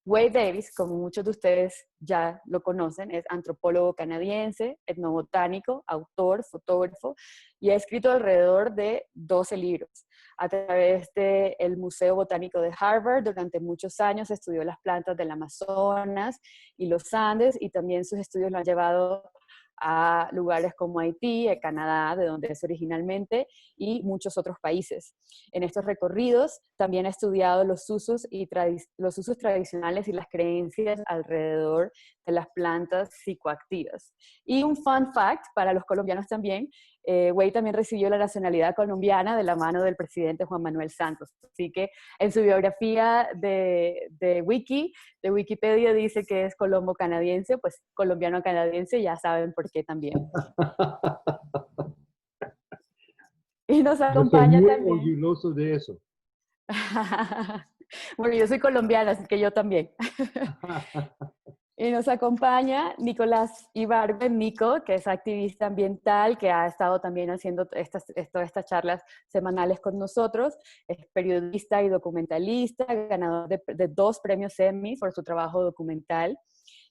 Wade Davis, como muchos de ustedes ya lo conocen, es antropólogo canadiense, etnobotánico, autor, fotógrafo, y ha escrito alrededor de 12 libros. A través del Museo Botánico de Harvard, durante muchos años estudió las plantas del Amazonas y los Andes, y también sus estudios lo han llevado a lugares como Haití, Canadá, de donde es originalmente, y muchos otros países. En estos recorridos también ha estudiado los usos tradicionales y las creencias alrededor de las plantas psicoactivas. Y un fun fact para los colombianos también, Wade también recibió la nacionalidad colombiana de la mano del presidente Juan Manuel Santos. Así que en su biografía de Wikipedia dice que es colombo-canadiense, pues colombiano-canadiense, ya saben por qué también. Y nos Yo estoy acompaña muy también. orgulloso de eso. Bueno, yo soy colombiana, así que yo también. Y nos acompaña Nicolás Ibargüen, Nico, que es activista ambiental, que ha estado también haciendo estas charlas semanales con nosotros. Es periodista y documentalista, ganador de 2 premios Emmy por su trabajo documental.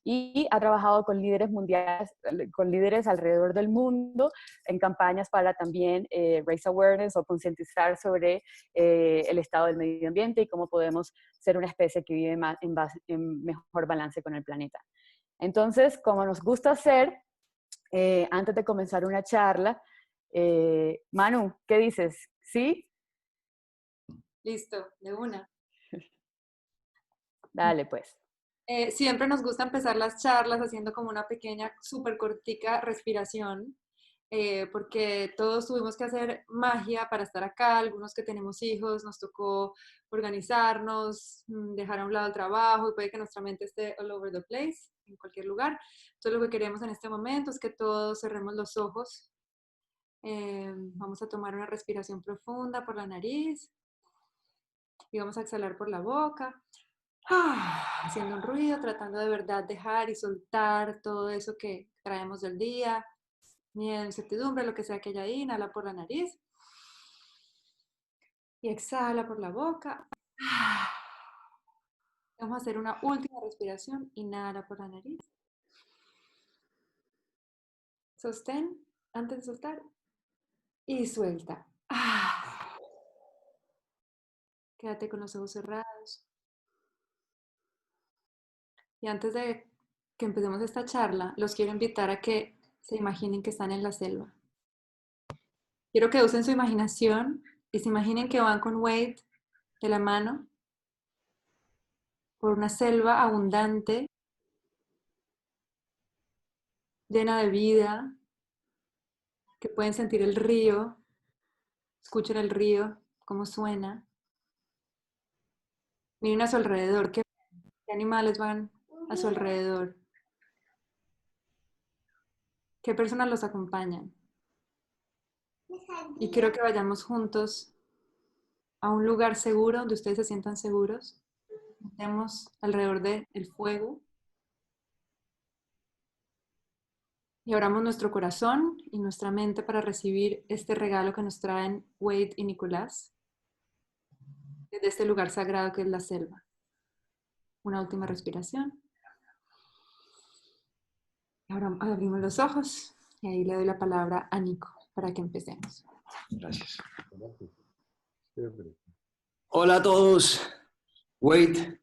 Y ha trabajado con líderes mundiales, con líderes alrededor del mundo, en campañas para también raise awareness o concientizar sobre el estado del medio ambiente y cómo podemos ser una especie que vive más en mejor balance con el planeta. Entonces, como nos gusta hacer, antes de comenzar una charla, Manu, ¿qué dices? ¿Sí? Listo, de una. Dale, pues. Siempre nos gusta empezar las charlas haciendo como una pequeña, súper cortica respiración, porque todos tuvimos que hacer magia para estar acá. Algunos que tenemos hijos, nos tocó organizarnos, dejar a un lado el trabajo, y puede que nuestra mente esté all over the place, en cualquier lugar. Entonces lo que queremos en este momento es que todos cerremos los ojos. Vamos a tomar una respiración profunda por la nariz y vamos a exhalar por la boca. Haciendo un ruido, tratando de verdad dejar y soltar todo eso que traemos del día, miedo, incertidumbre, lo que sea que haya ahí. Inhala por la nariz y exhala por la boca. Vamos a hacer una última respiración. Inhala por la nariz. Sostén antes de soltar y suelta. Quédate con los ojos cerrados. Y antes de que empecemos esta charla, los quiero invitar a que se imaginen que están en la selva. Quiero que usen su imaginación y se imaginen que van con Wade de la mano por una selva abundante, llena de vida, que pueden sentir el río, escuchen el río, cómo suena. Miren a su alrededor, qué animales van a su alrededor, qué personas los acompañan. Y quiero que vayamos juntos a un lugar seguro, donde ustedes se sientan seguros. Estemos alrededor del fuego. Y abramos nuestro corazón y nuestra mente para recibir este regalo que nos traen Wade y Nicolás desde este lugar sagrado que es la selva. Una última respiración. Ahora abrimos los ojos y ahí le doy la palabra a Nico para que empecemos. Gracias. Hola a todos. Wade,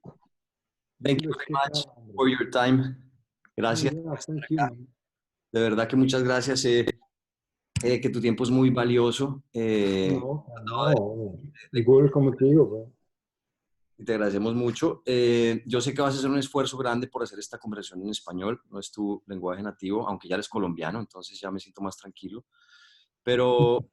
thank you very much for your time. Gracias. De verdad que muchas gracias. Que tu tiempo es muy valioso. Igual como te digo. Te agradecemos mucho. Yo sé que vas a hacer un esfuerzo grande por hacer esta conversación en español. No es tu lenguaje nativo, aunque ya eres colombiano, entonces ya me siento más tranquilo. Pero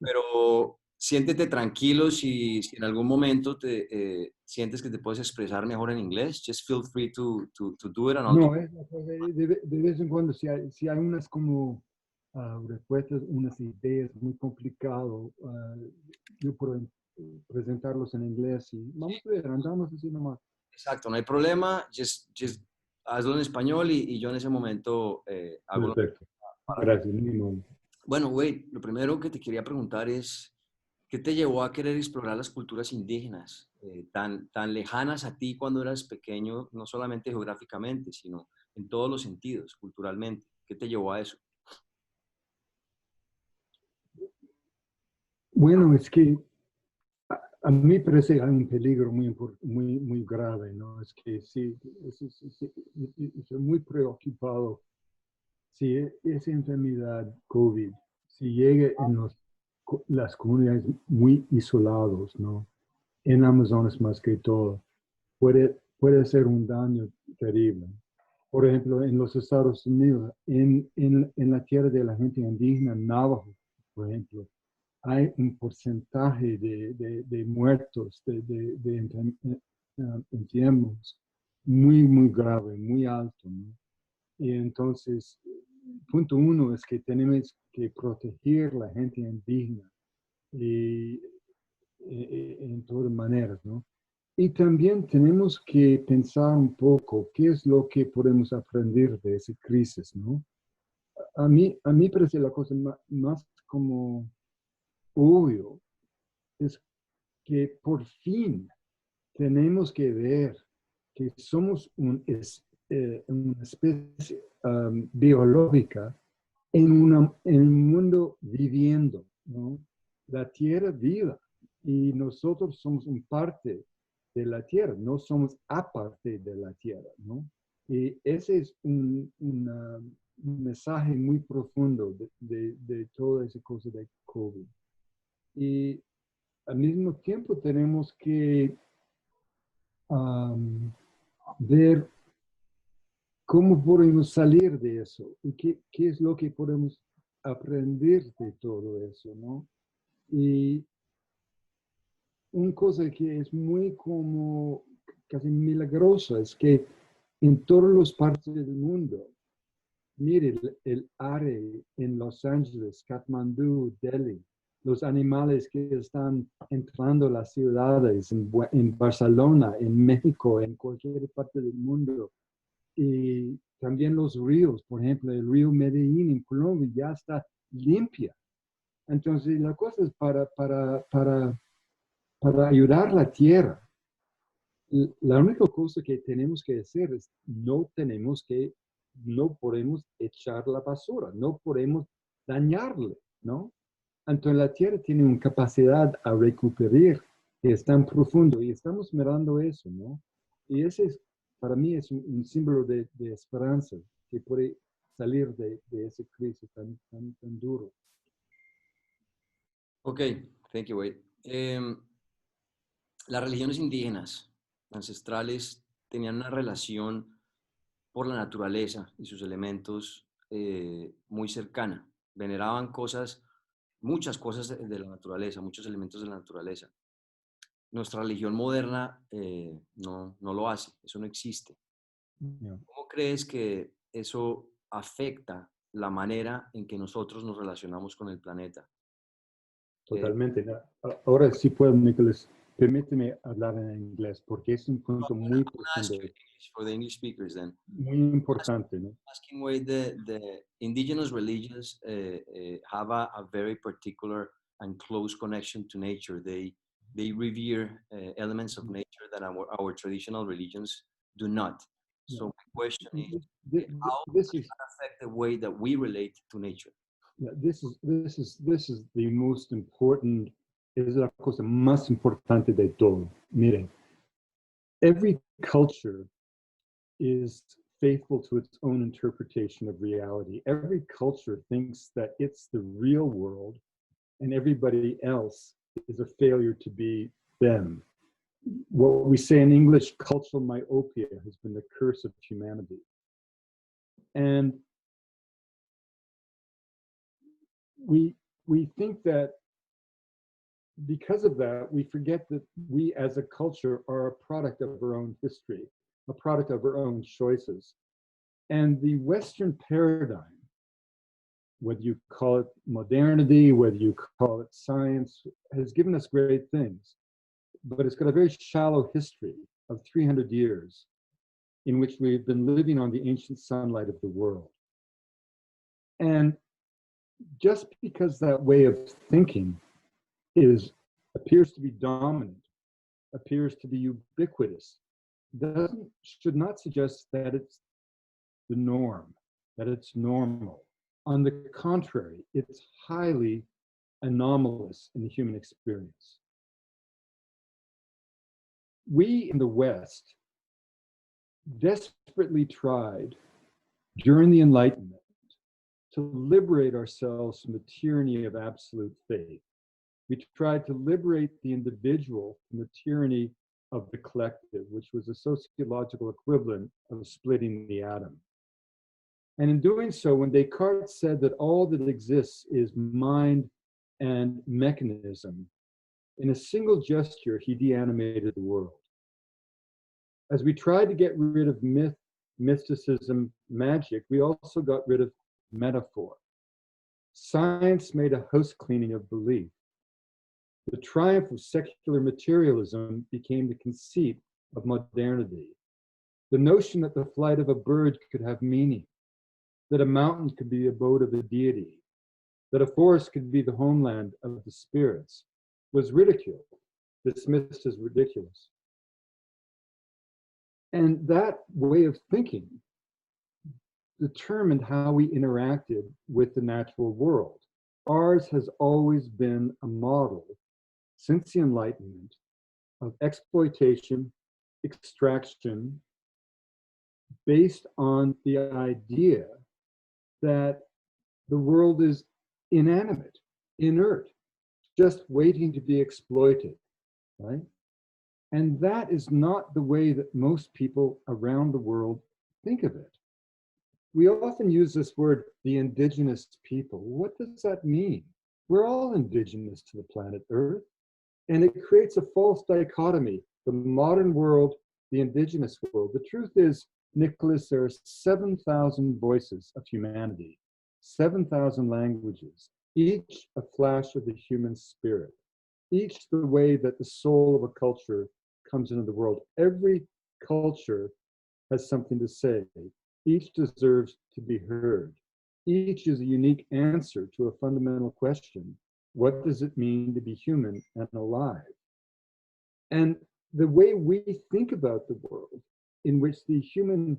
siéntete tranquilo si en algún momento te sientes que te puedes expresar mejor en inglés. Just feel free to do it. No, de vez en cuando, si hay unas como respuestas, unas ideas muy complicadas, yo puedo presentarlos en inglés y vamos a ver, andamos así nomás. Exacto, no hay problema. Just hazlo en español y yo en ese momento hago. Perfecto. Gracias. Bueno, Wade, lo primero que te quería preguntar es, ¿qué te llevó a querer explorar las culturas indígenas? tan lejanas a ti cuando eras pequeño, no solamente geográficamente, sino en todos los sentidos, culturalmente? ¿Qué te llevó a eso? Bueno, es que a mí parece que hay un peligro muy grave, ¿no? Es que sí, estoy muy preocupado si esa enfermedad COVID, si llega en las comunidades muy isolados, ¿no? En Amazonas más que todo, puede hacer un daño terrible. Por ejemplo, en los Estados Unidos, en la tierra de la gente indígena, Navajo, por ejemplo, hay un porcentaje de muertos, enfermos, muy grave, muy alto, ¿no? Y entonces, punto uno es que tenemos que proteger a la gente indígena y, en todas maneras, ¿no? Y también tenemos que pensar un poco qué es lo que podemos aprender de esa crisis, ¿no? A mí parece la cosa más como obvio es que por fin tenemos que ver que somos una especie biológica en un mundo viviendo, ¿no? La tierra viva y nosotros somos un parte de la tierra, no somos aparte de la tierra, ¿no? Y ese es un mensaje muy profundo de toda esa cosa de COVID. Y al mismo tiempo tenemos que ver cómo podemos salir de eso y qué es lo que podemos aprender de todo eso, ¿no? Y una cosa que es muy como casi milagrosa es que en todas las partes del mundo, mire el área en Los Ángeles, Katmandú, Delhi, los animales que están entrando a las ciudades en Barcelona, en México, en cualquier parte del mundo. Y también los ríos, por ejemplo, el río Medellín en Colombia ya está limpia. Entonces, la cosa es para ayudar a la tierra. La única cosa que tenemos que hacer es no podemos echar la basura, no podemos dañarle, ¿no? Entonces la tierra tiene una capacidad a recuperar que es tan profundo y estamos mirando eso, ¿no? Y ese es, para mí es un símbolo de esperanza que puede salir de esa crisis tan duro. Ok, thank you, Wade. Las religiones indígenas, ancestrales, tenían una relación por la naturaleza y sus elementos muy cercana. Veneraban cosas, muchas cosas de la naturaleza, muchos elementos de la naturaleza. Nuestra religión moderna no lo hace, eso no existe. Yeah. ¿Cómo crees que eso afecta la manera en que nosotros nos relacionamos con el planeta? Totalmente. Ahora sí puedo, Nicolás, permíteme hablar en inglés porque es un punto muy I'm gonna ask profundo, you in English for the English speakers then. muy importante, ¿no? Asking why the indigenous religions have a very particular and close connection to nature. They revere elements of nature that our traditional religions do not. So my question is, how does This is that affect the way that we relate to nature? this is the most important, es la cosa más importante de todo. Miren, every culture is faithful to its own interpretation of reality. Every culture thinks that it's the real world and everybody else is a failure to be them. What we say in English, cultural myopia, has been the curse of humanity. And we think that because of that, we forget that we as a culture are a product of our own history, a product of our own choices. And the Western paradigm, whether you call it modernity, whether you call it science, has given us great things. But it's got a very shallow history of 300 years in which we've been living on the ancient sunlight of the world. And just because that way of thinking appears to be dominant, appears to be ubiquitous should not suggest that it's the norm, that it's normal. On the contrary, it's highly anomalous in the human experience. We in the West desperately tried during the Enlightenment to liberate ourselves from the tyranny of absolute faith. We tried to liberate the individual from the tyranny of the collective, which was a sociological equivalent of splitting the atom. And in doing so, when Descartes said that all that exists is mind and mechanism, in a single gesture, he deanimated the world. As we tried to get rid of myth, mysticism, magic, we also got rid of metaphor. Science made a house cleaning of belief. The triumph of secular materialism became the conceit of modernity. The notion that the flight of a bird could have meaning, that a mountain could be the abode of a deity, that a forest could be the homeland of the spirits, was ridiculed, dismissed as ridiculous. And that way of thinking determined how we interacted with the natural world. Ours has always been a model since the Enlightenment of exploitation, extraction, based on the idea that the world is inanimate, inert, just waiting to be exploited, right? And that is not the way that most people around the world think of it. We often use this word, the indigenous people. What does that mean? We're all indigenous to the planet Earth. And it creates a false dichotomy, the modern world, the indigenous world. The truth is, Nicolás, there are 7,000 voices of humanity, 7,000 languages, each a flash of the human spirit, each the way that the soul of a culture comes into the world. Every culture has something to say. Each deserves to be heard. Each is a unique answer to a fundamental question. What does it mean to be human and alive? And the way we think about the world, in which the human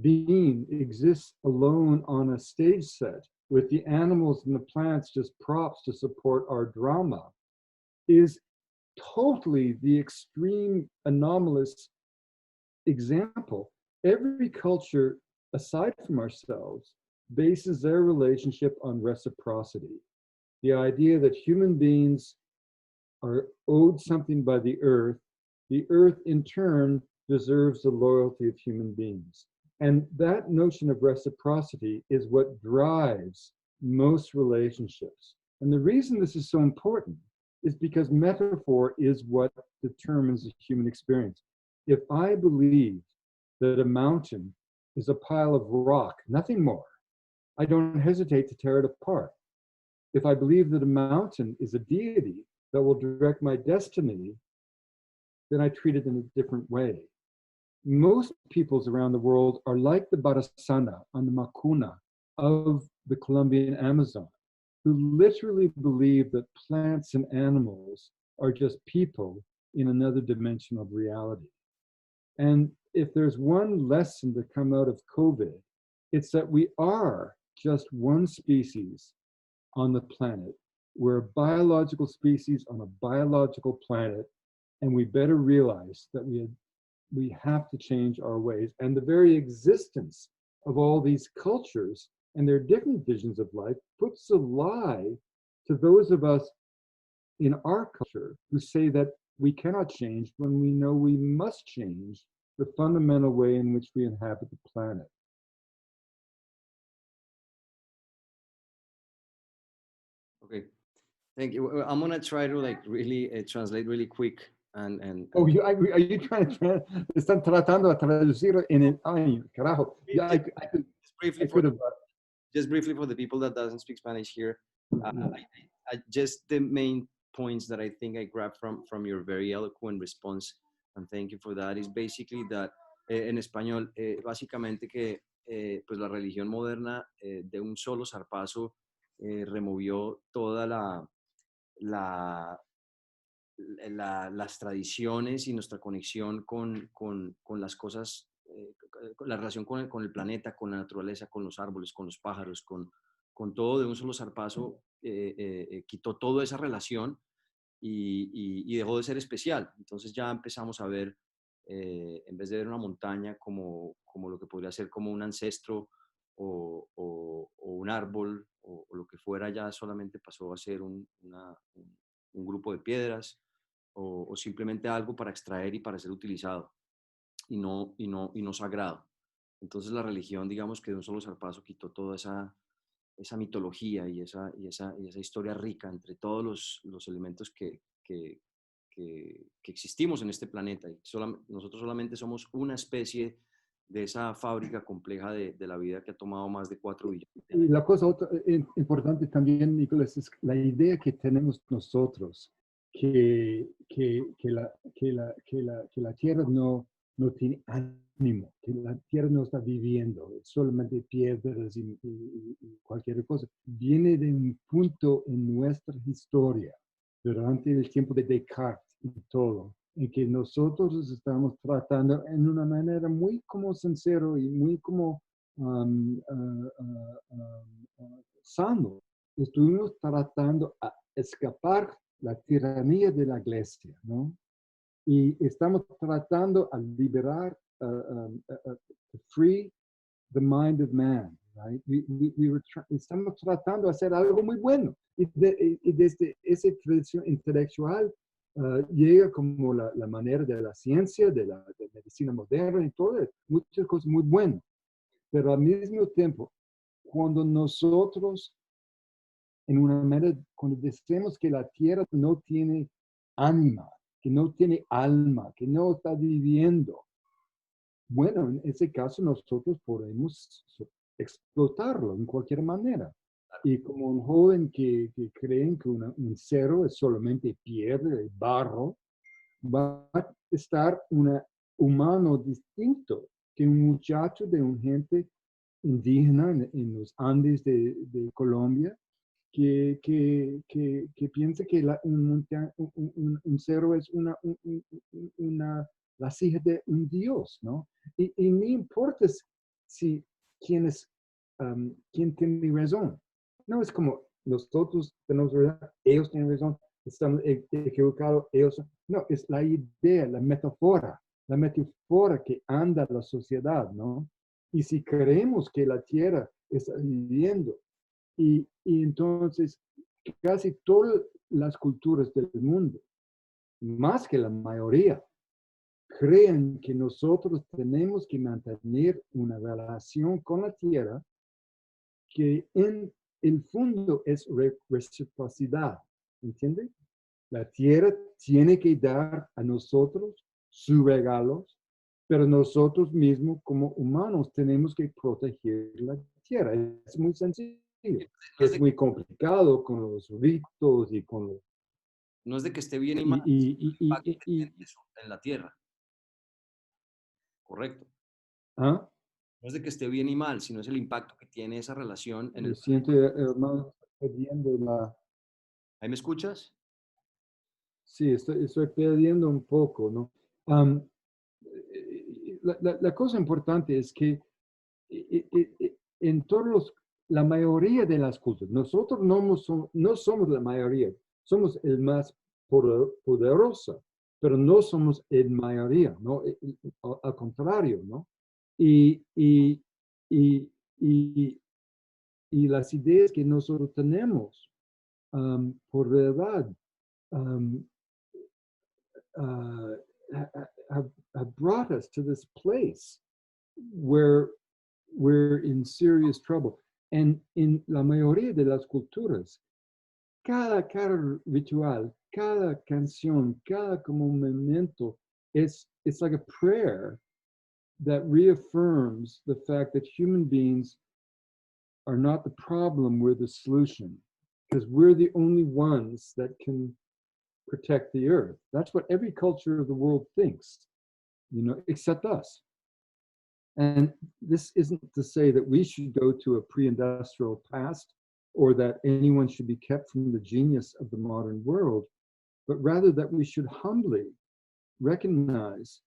being exists alone on a stage set, with the animals and the plants just props to support our drama, is totally the extreme anomalous example. Every culture, aside from ourselves, bases their relationship on reciprocity. The idea that human beings are owed something by the earth in turn deserves the loyalty of human beings. And that notion of reciprocity is what drives most relationships. And the reason this is so important is because metaphor is what determines the human experience. If I believe that a mountain is a pile of rock, nothing more, I don't hesitate to tear it apart. If I believe that a mountain is a deity that will direct my destiny, then I treat it in a different way. Most peoples around the world are like the Barasana and the Macuna of the Colombian Amazon, who literally believe that plants and animals are just people in another dimension of reality. And if there's one lesson to come out of COVID, it's that we are just one species on the planet. We're a biological species on a biological planet, and we better realize that we have to change our ways. And the very existence of all these cultures and their different visions of life puts a lie to those of us in our culture who say that we cannot change when we know we must change the fundamental way in which we inhabit the planet. Okay, thank you. I'm gonna try to like really translate really quick and Oh, are you trying to están tratando de traducir en el ay, carajo. Yeah, just briefly for the people that doesn't speak Spanish here, just the main points that I think I grabbed from your very eloquent response, and thank you for that, is basically that en español, básicamente que pues la religión moderna de un solo zarpazo removió toda la las tradiciones y nuestra conexión con las cosas, con la relación con el planeta, con la naturaleza, con los árboles, con los pájaros, con todo de un solo zarpazo, quitó toda esa relación y dejó de ser especial. Entonces ya empezamos a ver, en vez de ver una montaña como lo que podría ser como un ancestro o un árbol o lo que fuera, ya solamente pasó a ser un grupo de piedras o simplemente algo para extraer y para ser utilizado y no sagrado. Entonces la religión, digamos que de un solo zarpazo quitó toda esa mitología y esa historia rica entre todos los elementos que existimos en este planeta. Y nosotros solamente somos una especie de esa fábrica compleja de la vida que ha tomado más de 4 billones de Y años. la cosa importante también, Nicolás, es la idea que tenemos nosotros, que la Tierra no tiene ánimo, que la Tierra no está viviendo, es solamente piedras y cualquier cosa. Viene de un punto en nuestra historia, durante el tiempo de Descartes y todo, en que nosotros estamos tratando en una manera muy como sincero y muy como sano. Estuvimos tratando a escapar la tiranía de la iglesia, ¿no? Y estamos tratando a liberar, to free the mind of man, right? Estamos tratando de hacer algo muy bueno. Y desde esa tradición intelectual llega como la manera de la ciencia, de medicina moderna y todo, muchas cosas muy buenas. Pero al mismo tiempo, cuando nosotros, en una manera, cuando decimos que la tierra no tiene ánima, que no tiene alma, que no está viviendo, bueno, en ese caso nosotros podemos explotarlo en cualquier manera. Y como un joven que creen que un cero es solamente piedra y barro, va a estar un humano distinto que un muchacho de un gente indígena en los Andes de Colombia que piensa que un cero es la hija de un dios, ¿no? Y no importa si quién tiene razón. No es como nosotros tenemos razón, ellos tienen razón, estamos equivocados, ellos. No, es la idea, la metáfora que anda la sociedad, ¿no? Y si creemos que la tierra está viviendo, y entonces casi todas las culturas del mundo, más que la mayoría, creen que nosotros tenemos que mantener una relación con la tierra que en el fondo es reciprocidad, ¿entiende? La tierra tiene que dar a nosotros sus regalos, pero nosotros mismos como humanos tenemos que proteger la tierra. Es muy sencillo. Es muy complicado con los ritos y con los... No es de que esté bien y mal, sino el impacto que tiene eso en la tierra. Correcto. ¿Ah? No es de que esté bien y mal, sino es el impacto que tiene esa relación en Lo el siento, planeta. hermano, perdiendo la... ¿Ahí me escuchas? Sí, estoy perdiendo un poco, ¿no? La cosa importante es que en la mayoría de las culturas, nosotros no somos la mayoría, somos el más poderoso, pero no somos el mayoría, ¿no? Al contrario, ¿no? Y, y, y, y, y las ideas que nosotros tenemos, por verdad, um, uh, have brought us to this place where we're in serious trouble. And en la mayoría de las culturas, cada ritual, cada canción, cada como momento, it's like a prayer that reaffirms the fact that human beings are not the problem, we're the solution. Because we're the only ones that can protect the earth. That's what every culture of the world thinks, except us. And this isn't to say that we should go to a pre-industrial past or that anyone should be kept from the genius of the modern world. but rather that we should humbly recognize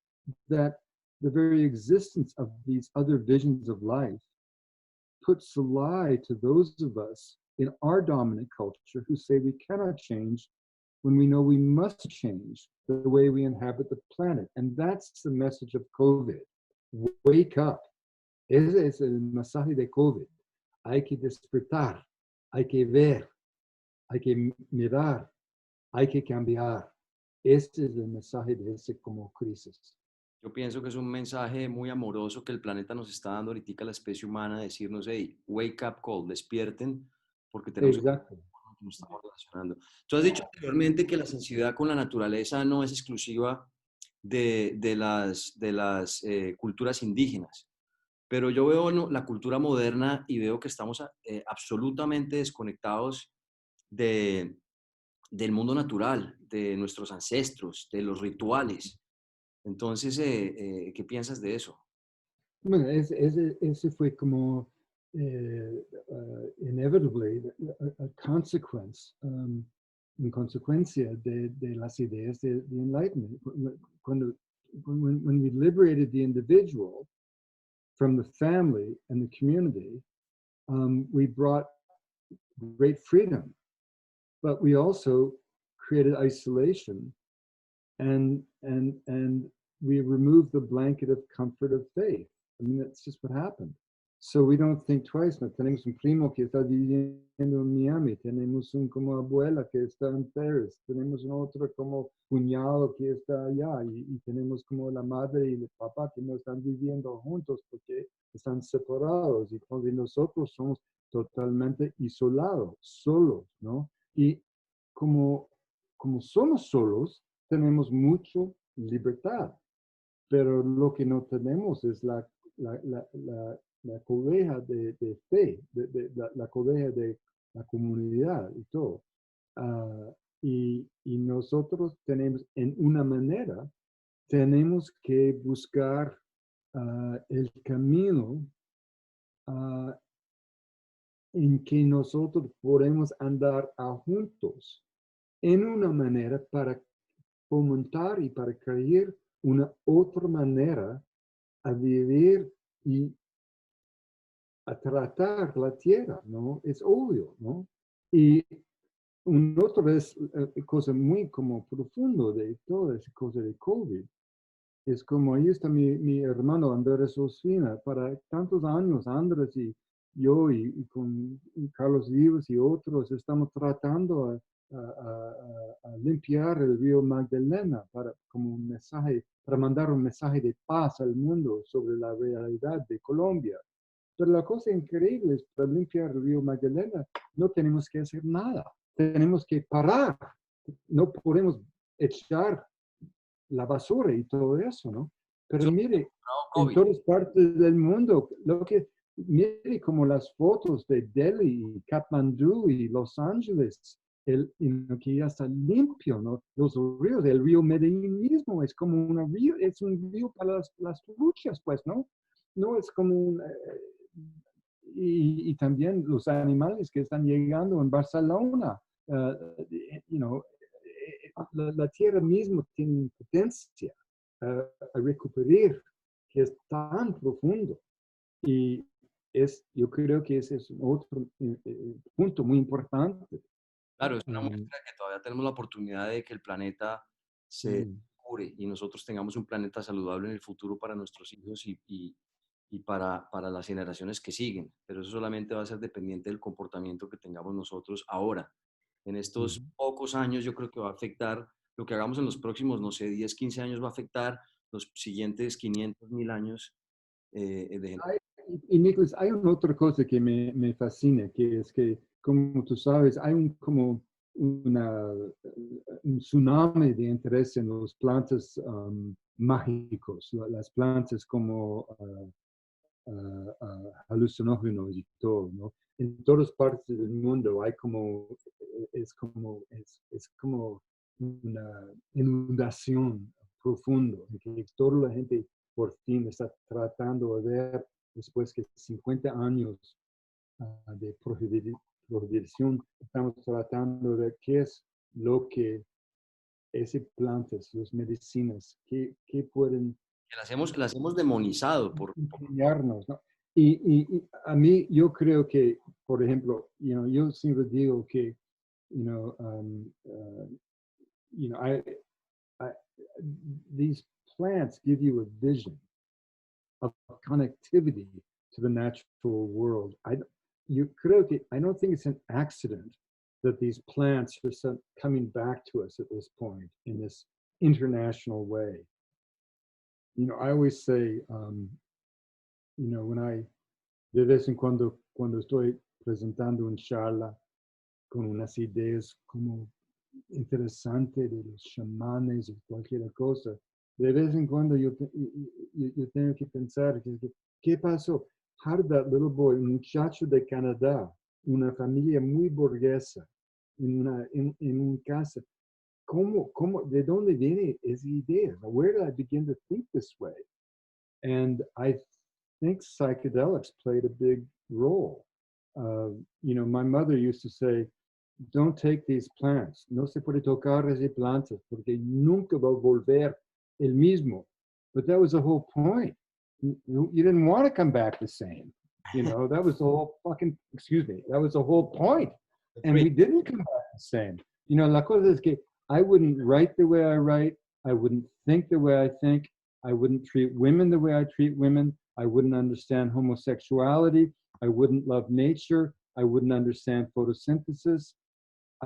that the very existence of these other visions of life puts a lie to those of us in our dominant culture who say we cannot change when we know we must change the way we inhabit the planet. And that's the message of COVID. Wake up. Ese es el mensaje de COVID. Hay que despertar, hay que ver, hay que mirar, hay que cambiar. Este es el mensaje de ese como crisis. Yo pienso que es un mensaje muy amoroso que el planeta nos está dando ahorita a la especie humana, decirnos, hey, wake up call, despierten, porque tenemos Exacto. que nos estamos relacionando. Tú has dicho anteriormente que la sensibilidad con la naturaleza no es exclusiva de las culturas indígenas, pero yo veo la cultura moderna y veo que estamos absolutamente desconectados del mundo natural, de nuestros ancestros, de los rituales. Entonces, ¿qué piensas de eso? Bueno, ese fue como inevitably a consequence, en consecuencia de las ideas de Enlightenment. When we liberated the individual from the family and the community, we brought great freedom, but we also created isolation and we removed the blanket of comfort of faith. I mean, that's just what happened. So we don't think twice. No tenemos un primo que está viviendo en Miami, tenemos un como abuela que está en Paris, tenemos un otro como cuñado que está allá y tenemos como la madre y el papá que no están viviendo juntos porque están separados y nosotros somos totalmente isolados, solos, ¿no? Y como somos solos, tenemos mucha libertad, pero lo que no tenemos es la cobeja de fe, la cobeja de la comunidad y todo. Y nosotros tenemos, en una manera, tenemos que buscar el camino en que nosotros podemos andar juntos en una manera para fomentar y para crear una otra manera a vivir y a tratar la tierra, ¿no? Es obvio, ¿no? Y una otra cosa muy como profundo de toda esa cosa de COVID es como ahí está mi hermano Andrés Osfina, para tantos años Andrés y yo y con Carlos Vivas y otros estamos tratando a limpiar el río Magdalena como un mensaje, para mandar un mensaje de paz al mundo sobre la realidad de Colombia. Pero la cosa increíble es, para limpiar el río Magdalena no tenemos que hacer nada, tenemos que parar, no podemos echar la basura y todo eso, ¿no? Pero mire, en todas partes del mundo, mire como las fotos de Delhi, Katmandú y Los Ángeles, que ya está limpio, ¿no? Los ríos, el río Medellín mismo es como es un río para las truchas, pues, ¿no? No es como y también los animales que están llegando en Barcelona, la tierra misma tiene potencia a recuperar, que es tan profundo. Y yo creo que ese es otro punto muy importante. Claro, es una muestra de que todavía tenemos la oportunidad de que el planeta se cure y nosotros tengamos un planeta saludable en el futuro para nuestros hijos y para las generaciones que siguen. Pero eso solamente va a ser dependiente del comportamiento que tengamos nosotros ahora. En estos pocos años yo creo que va a afectar lo que hagamos en los próximos, no sé, 10, 15 años, va a afectar los siguientes 500, 1000 años de Y Nicolás, hay una otra cosa que me fascina, que es que, como tú sabes, hay como un tsunami de interés en las plantas mágicos, las plantas como alucinógenos y todo, ¿no? En todas partes del mundo hay es como una inundación profunda, en que toda la gente por fin está tratando de ver, después de 50 años de prohibición, estamos tratando de ver qué es lo que esas plantas, las medicinas, que pueden Que las hemos demonizado enseñarnos, ¿no? Y a mí, yo creo que, por ejemplo, yo siempre digo que, you know, you know, I, these plants give you a vision of connectivity to the natural world. I don't think it's an accident that these plants are coming back to us at this point in this international way. I always say, de vez en cuando estoy presentando un charla con unas ideas como interesantes de los chamanes o cualquier cosa, de vez en cuando yo tengo que pensar, ¿qué pasó? How did that little boy, un muchacho de Canadá, una familia muy burguesa, en un casa, de dónde viene esa idea? Where did I begin to think this way? And I think psychedelics played a big role. My mother used to say, don't take these plants. No se puede tocar esas plantas porque nunca va a volver el mismo. But that was the whole point. You didn't want to come back the same. That was the whole that was the whole point. And we didn't come back the same. La cosa es que I wouldn't write the way I write. I wouldn't think the way I think. I wouldn't treat women the way I treat women. I wouldn't understand homosexuality. I wouldn't love nature. I wouldn't understand photosynthesis.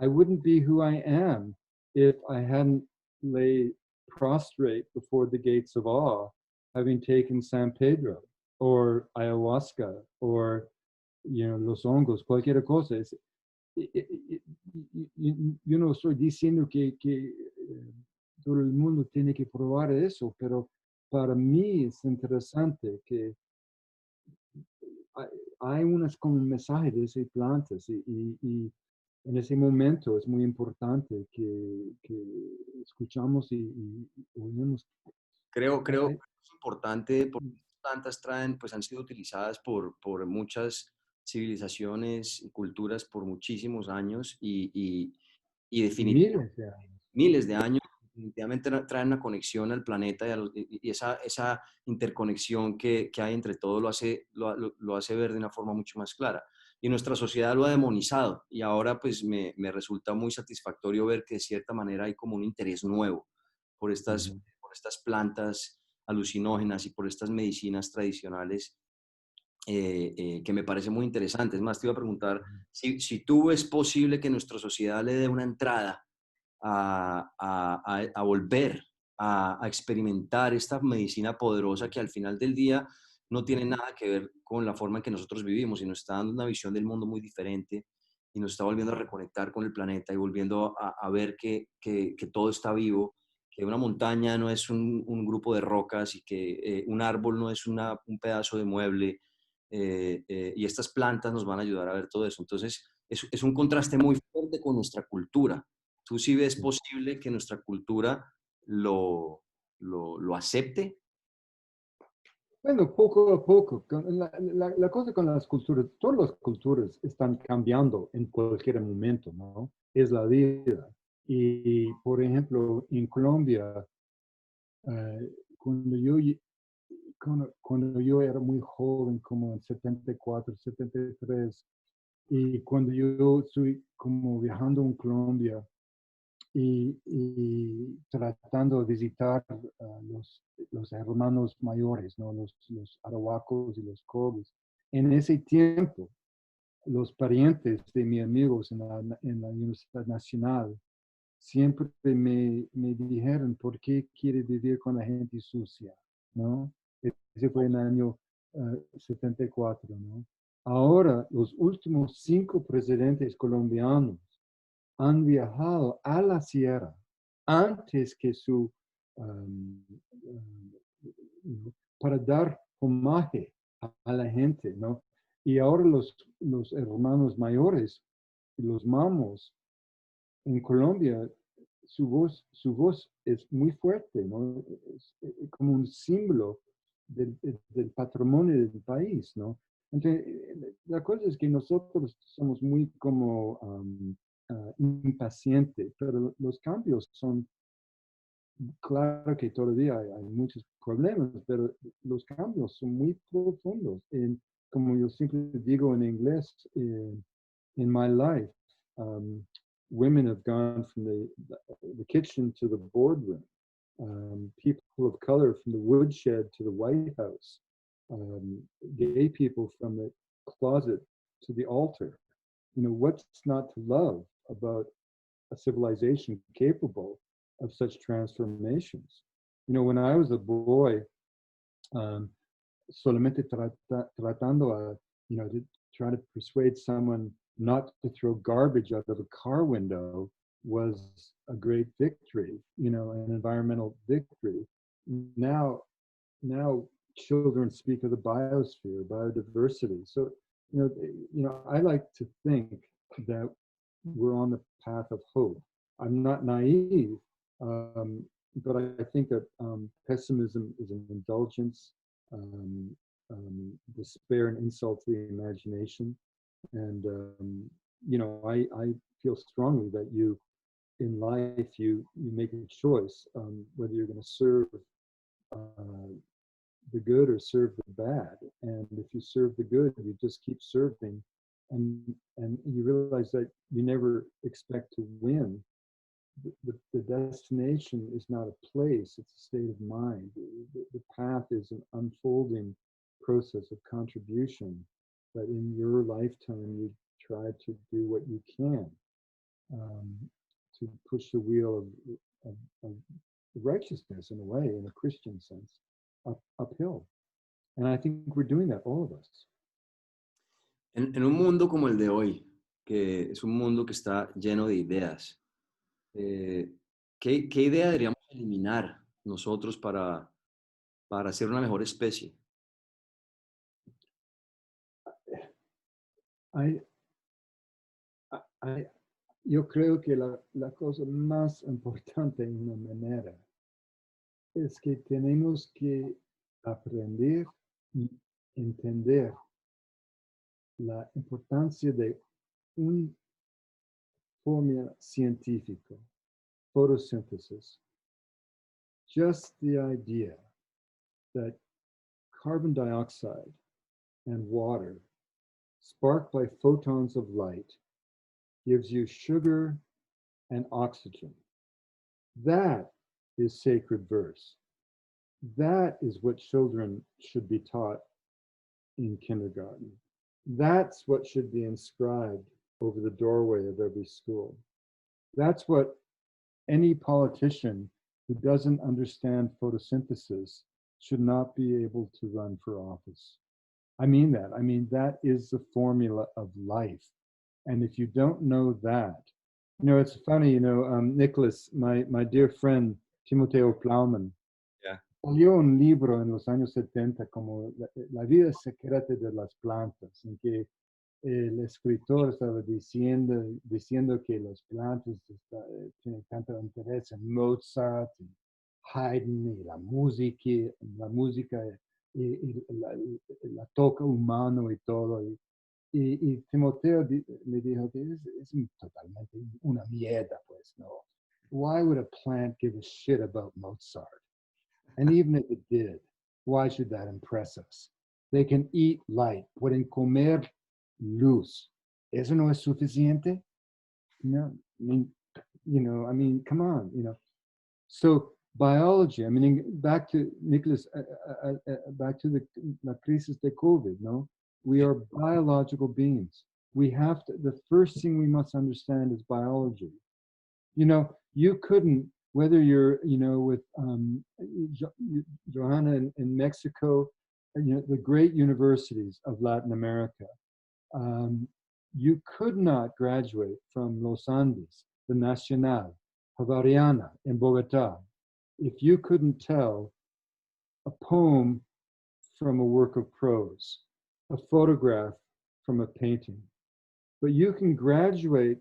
I wouldn't be who I am if I hadn't lay prostrate before the gates of awe, having taken San Pedro or ayahuasca or, los hongos, cualquier cosa. Yo no estoy diciendo que todo el mundo tiene que probar eso, pero para mí es interesante que hay unas como mensajes de esas plantas y en ese momento es muy importante que escuchamos y oímos. Creo que es importante porque estas plantas pues han sido utilizadas por muchas civilizaciones y culturas por muchísimos años y definitivamente miles de años, definitivamente traen una conexión al planeta y esa interconexión que hay entre todo lo hace ver de una forma mucho más clara. Y nuestra sociedad lo ha demonizado y ahora pues me resulta muy satisfactorio ver que de cierta manera hay como un interés nuevo por estas plantas alucinógenas y por estas medicinas tradicionales que me parece muy interesante. Es más, te iba a preguntar si tú es posible que nuestra sociedad le dé una entrada a volver a experimentar esta medicina poderosa que al final del día no tiene nada que ver con la forma en que nosotros vivimos y nos está dando una visión del mundo muy diferente y nos está volviendo a reconectar con el planeta y volviendo a ver que todo está vivo, que una montaña no es un grupo de rocas y que un árbol no es un pedazo de mueble y estas plantas nos van a ayudar a ver todo eso. Entonces, es un contraste muy fuerte con nuestra cultura. ¿Tú sí ves posible que nuestra cultura lo acepte? Bueno, poco a poco. La cosa con las culturas, todas las culturas están cambiando en cualquier momento, ¿no? Es la vida. Y, por ejemplo, en Colombia, cuando yo era muy joven, como en 74, 73, y cuando yo estoy como viajando en Colombia y tratando de visitar los hermanos mayores, ¿no? Los arahuacos y los cobes. En ese tiempo, los parientes de mis amigos en la Universidad Nacional siempre me dijeron por qué quiere vivir con la gente sucia, ¿no? Ese fue en el año 74, ¿no? Ahora, los últimos 5 presidentes colombianos han viajado a la sierra antes que para dar homenaje a la gente, ¿no? Y ahora los hermanos mayores, los mamos en Colombia, su voz es muy fuerte, ¿no? Es como un símbolo del patrimonio del país, ¿no? Entonces, la cosa es que nosotros somos muy como impacientes, pero los cambios son claro que todavía hay muchos problemas, pero los cambios son muy profundos. Como yo siempre digo en inglés, in my life, women have gone from the kitchen to the boardroom. People of color from the woodshed to the White House. Gay people from the closet to the altar. What's not to love about a civilization capable of such transformations? When I was a boy, solamente tratando to try to persuade someone not to throw garbage out of a car window was a great victory, an environmental victory. Now children speak of the biosphere, biodiversity. So, I like to think that we're on the path of hope. I'm not naive, but I think that pessimism is an indulgence. Despair and insult to the imagination. And, I feel strongly that in life, you make a choice whether you're going to serve the good or serve the bad. And if you serve the good, you just keep serving. And you realize that you never expect to win. The destination is not a place, it's a state of mind. The path is an unfolding process of contribution, that in your lifetime you try to do what you can to push the wheel of righteousness, in a way, in a Christian sense, uphill. And I think we're doing that, all of us. En un mundo como el de hoy, que es un mundo que está lleno de ideas, ¿qué idea deberíamos eliminar nosotros para ser una mejor especie? Yo creo que la cosa más importante en una manera es que tenemos que aprender y entender la importancia de un fórmula científica, photosynthesis. Just the idea that carbon dioxide and water, sparked by photons of light, gives you sugar and oxygen. That is sacred verse. That is what children should be taught in kindergarten. That's what should be inscribed over the doorway of every school. That's what any politician who doesn't understand photosynthesis should not be able to run for office. I mean that. I mean, that is the formula of life. And if you don't know that, it's funny, Nicolás, my dear friend, Timoteo Plowman, salió un libro en los años 70 como La vida secreta de las plantas, en que el escritor estaba diciendo que las plantas tienen tanto interés en Mozart, y Haydn, y la música y la toca humano y todo. Y Timoteo me dijo que es totalmente una mierda, pues, ¿no? Why would a plant give a shit about Mozart? And even if it did, why should that impress us? They can eat light, pueden comer luz. ¿Eso no es suficiente? No, I mean, come on, So biology, back to Nicolás, back to la crisis de COVID, no? We are biological beings. We have to, the first thing we must understand is biology. You couldn't, whether you're, with Johanna in Mexico, the great universities of Latin America, you could not graduate from Los Andes, the Nacional, Javariana in Bogota, if you couldn't tell a poem from a work of prose, a photograph from a painting. But you can graduate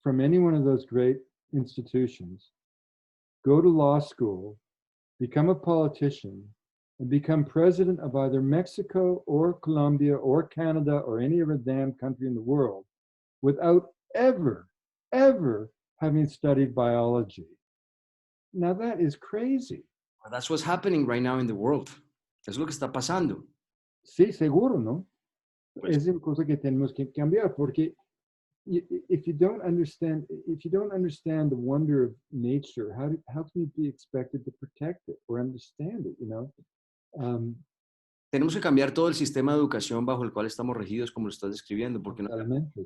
from any one of those great institutions, go to law school, become a politician, and become president of either Mexico or Colombia or Canada or any other damn country in the world without ever having studied biology. now that is crazy. That's what's happening right now in the world. Es lo que está pasando. Sí, seguro, ¿no? Pues, Es una cosa que tenemos que cambiar porque if you don't understand the wonder of nature, how can you be expected to protect it or understand it, you know? tenemos que cambiar todo el sistema de educación bajo el cual estamos regidos, como lo estás describiendo, porque no Totalmente.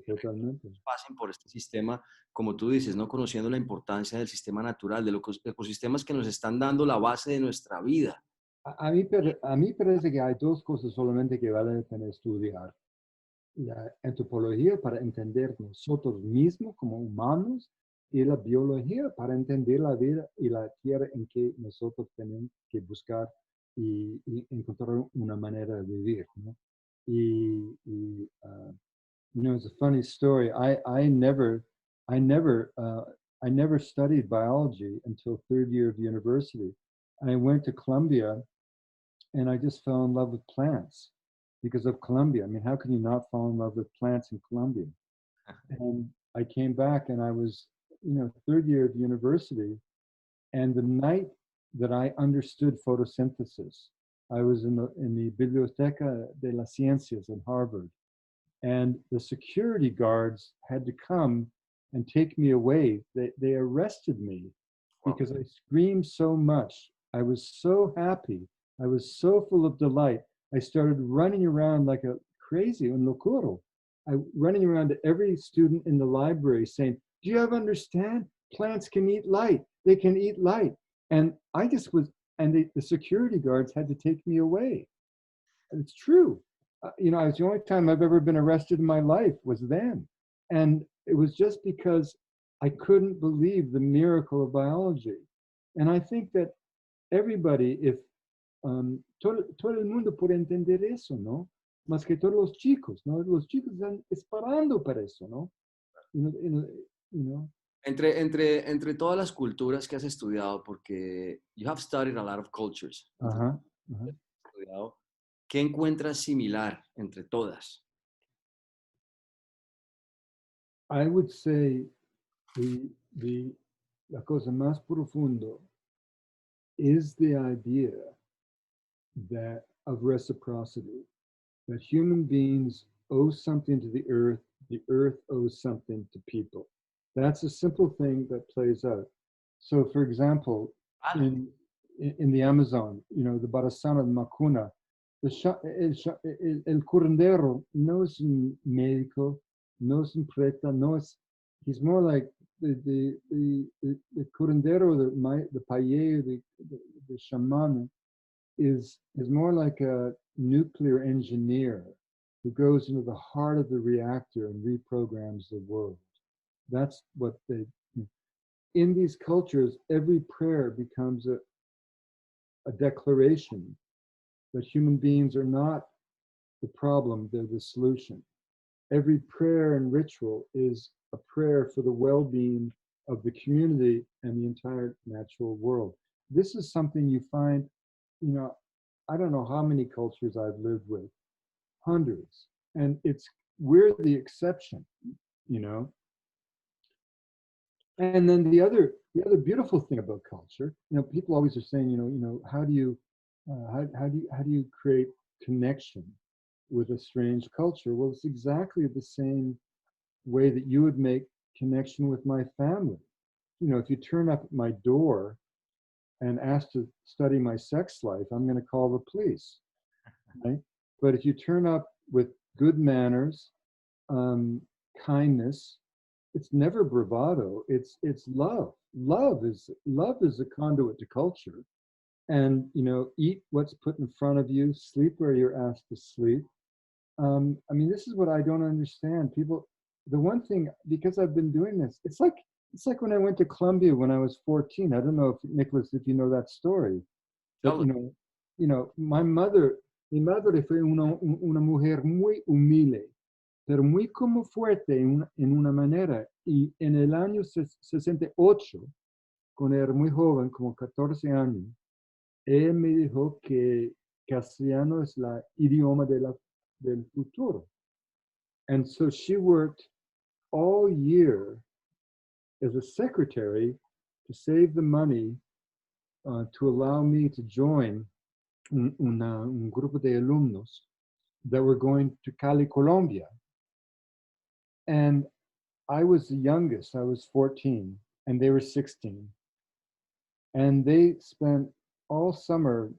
pasen por este sistema, como tú dices, no conociendo la importancia del sistema natural, de los ecosistemas que nos están dando la base de nuestra vida. A mí parece que hay dos cosas solamente que vale la pena estudiar. La antropología para entender nosotros mismos como humanos y la biología para entender la vida y la tierra en que nosotros tenemos que buscar y encontrar una manera de vivir, ¿no? You know, it's a funny story. I never studied biology until third year of university. I went to Columbia and I just fell in love with plants because of Columbia. I mean, how can you not fall in love with plants in Columbia? And I came back and I was, you know, third year of university. And the night that I understood photosynthesis, I was in the Biblioteca de las Ciencias in Harvard. And the security guards had to come and take me away. They arrested me because I screamed so much. I was so happy. I was so full of delight. I started running around like a crazy, un locuro. Running around to every student in the library saying, do you ever understand? Plants can eat light. They can eat light. And I just was, and the security guards had to take me away. And it's true. You know, it was the only time I've ever been arrested in my life was then. And it was just because I couldn't believe the miracle of biology. And I think that everybody, if todo el mundo puede entender eso, ¿no? Más que todos los chicos, ¿no? Los chicos están esperando para eso, ¿no? You know? Entre todas las culturas que has estudiado, porque you have studied a lot of cultures, estudiado, ¿qué encuentras similar entre todas? I would say la cosa más profundo is the idea that of reciprocity, that human beings owe something to the earth owes something to people. That's a simple thing that plays out. So, for example, in the Amazon, you know, the Barasana de Macuna, el curandero no es un médico, no es un preta, no es, he's more like the curandero, the paye, the shaman is more like a nuclear engineer who goes into the heart of the reactor and reprograms the world. That's what in these cultures, every prayer becomes a declaration that human beings are not the problem, they're the solution. Every prayer and ritual is a prayer for the well-being of the community and the entire natural world. This is something you find, you know, I don't know how many cultures I've lived with, hundreds, and we're the exception, you know. And then the other beautiful thing about culture, you know, people always are saying, you know, how do you create connection with a strange culture? Well, it's exactly the same way that you would make connection with my family. You know, if you turn up at my door and ask to study my sex life, I'm going to call the police, right? But if you turn up with good manners, kindness, it's never bravado. It's love. Love is a conduit to culture. And, you know, eat what's put in front of you, sleep where you're asked to sleep. I mean, this is what I don't understand. People, the one thing, because I've been doing this, it's like when I went to Columbia when I was 14. I don't know if Nicholas, if you know that story. But, you know, mi madre fue una mujer muy humilde, pero muy como fuerte en una manera. Y en el año 68, cuando era muy joven, como 14 años, él me dijo que castellano es la idioma del futuro. And so she worked all year as a secretary to save the money to allow me to join un grupo de alumnos that were going to Cali, Colombia. And I was the youngest, I was 14, and they were 16. And they spent all summer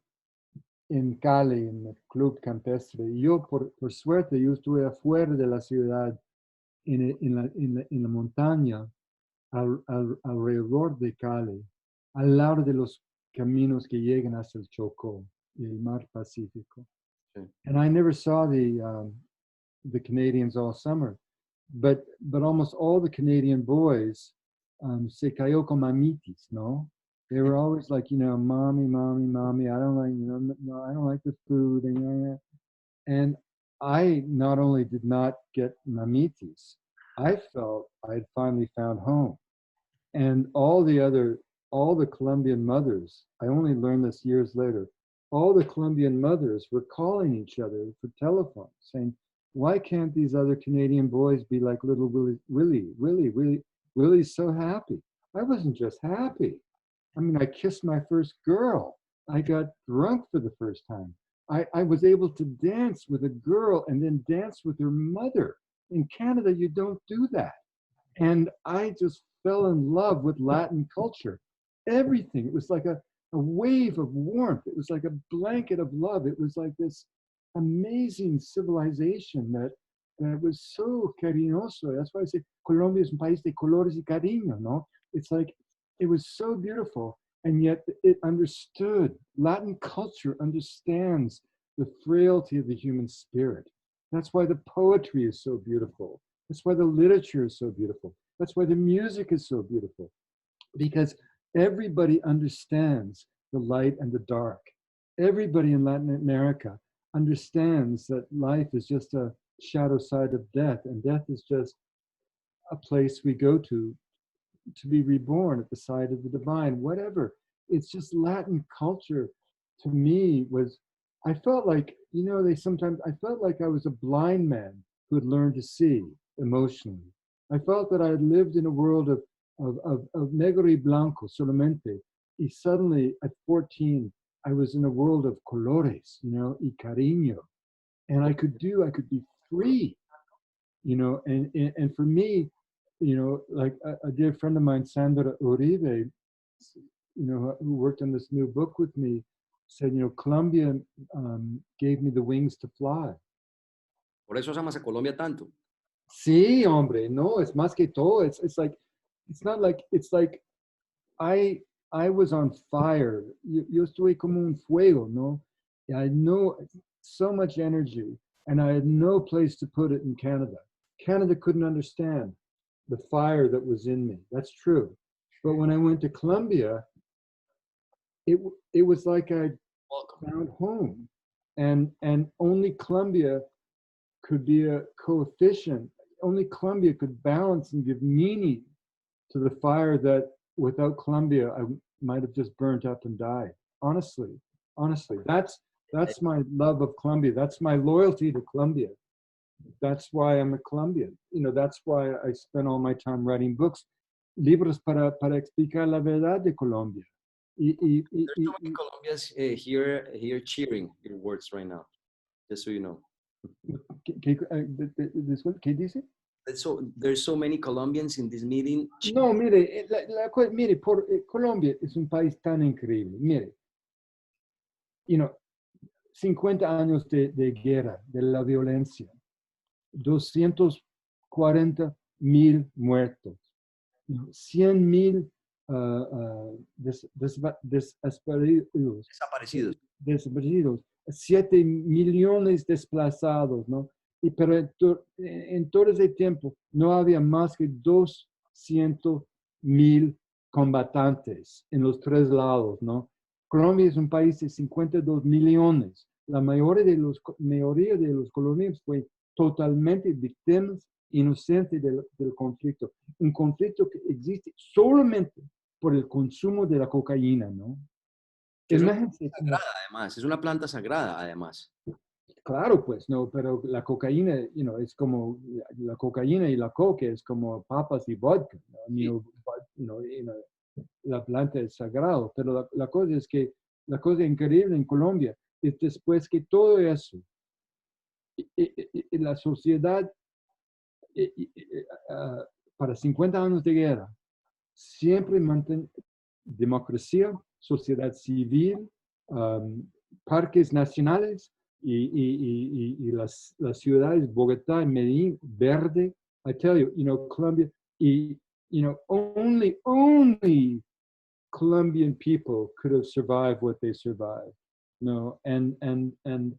en Cali, en el club campestre. Yo, por suerte, yo estuve afuera de la ciudad, en la montaña, alrededor de Cali, al lado de los caminos que llegan hasta el Chocó y el mar Pacífico. Okay. And I never saw the Canadians all summer, but almost all the Canadian boys se cayó con mamitis, no? They were always like, you know, mommy, mommy, mommy, I don't like, you know, no, I don't like the food. And I not only did not get mamitis, I felt I had finally found home. And all the Colombian mothers, I only learned this years later, all the Colombian mothers were calling each other for telephone, saying, why can't these other Canadian boys be like little Willie's so happy. I wasn't just happy. I mean, I kissed my first girl. I got drunk for the first time. I was able to dance with a girl and then dance with her mother. In Canada, you don't do that. And I just fell in love with Latin culture. Everything. It was like a wave of warmth. It was like a blanket of love. It was like this amazing civilization that was so cariñoso. That's why I say Colombia es un país de colores y cariño, no? It's like, it was so beautiful, and yet it understood, Latin culture understands the frailty of the human spirit. That's why the poetry is so beautiful. That's why the literature is so beautiful. That's why the music is so beautiful, because everybody understands the light and the dark. Everybody in Latin America understands that life is just a shadow side of death, and death is just a place we go to be reborn at the side of the divine, whatever. It's just Latin culture to me was, I felt like, you know, I felt like I was a blind man who had learned to see emotionally. I felt that I had lived in a world of negro y blanco solamente, y suddenly at 14, I was in a world of colores, you know, y cariño. And I could be free, you know, and for me, you know, like a dear friend of mine, Sandra Uribe, you know, who worked on this new book with me, said, you know, Colombia gave me the wings to fly. Por eso amas a Colombia tanto. Sí, hombre, no, es más que todo. It's like, it's not like, it's like I was on fire. Yo estuve como un fuego, no? I had so much energy, and I had no place to put it in Canada. Canada couldn't understand the fire that was in me. That's true. But when I went to Colombia, it was like I found home, and only Colombia could be a coefficient. Only Colombia could balance and give meaning to the fire that without Colombia I might have just burnt up and died. Honestly, that's my love of Colombia. That's my loyalty to Colombia. That's why I'm a Colombian. You know, that's why I spend all my time writing books, libros para explicar la verdad de Colombia. There's so many Colombians here cheering your words right now, just so you know. ¿Qué dice? There's so many Colombians in this meeting. No, mire, Colombia es un país tan increíble. Mire, you know, 50 años de guerra, de la violencia, 240,000 muertos, 100,000 desaparecidos, 7 millones desplazados, ¿no? Pero en todo ese tiempo no había más que 200,000 combatantes en los tres lados, ¿no? Colombia es un país de 52 millones. La mayoría de los colombianos fue totalmente víctimas inocentes del conflicto. Un conflicto que existe solamente por el consumo de la cocaína, ¿no? Es una planta sagrada, además. Es una planta sagrada, además. Claro, pues, no, pero la cocaína, you know, es como, la cocaína y la coca es como papas y vodka, ¿no? la planta es sagrado, pero la cosa es que la cosa increíble en Colombia es después que todo eso, la sociedad para 50 años de guerra, siempre mantén democracia, sociedad civil, parques nacionales y las ciudades, Bogotá y Medellín, verde. I tell you, Colombia, only Colombian people could have survived what they survived. And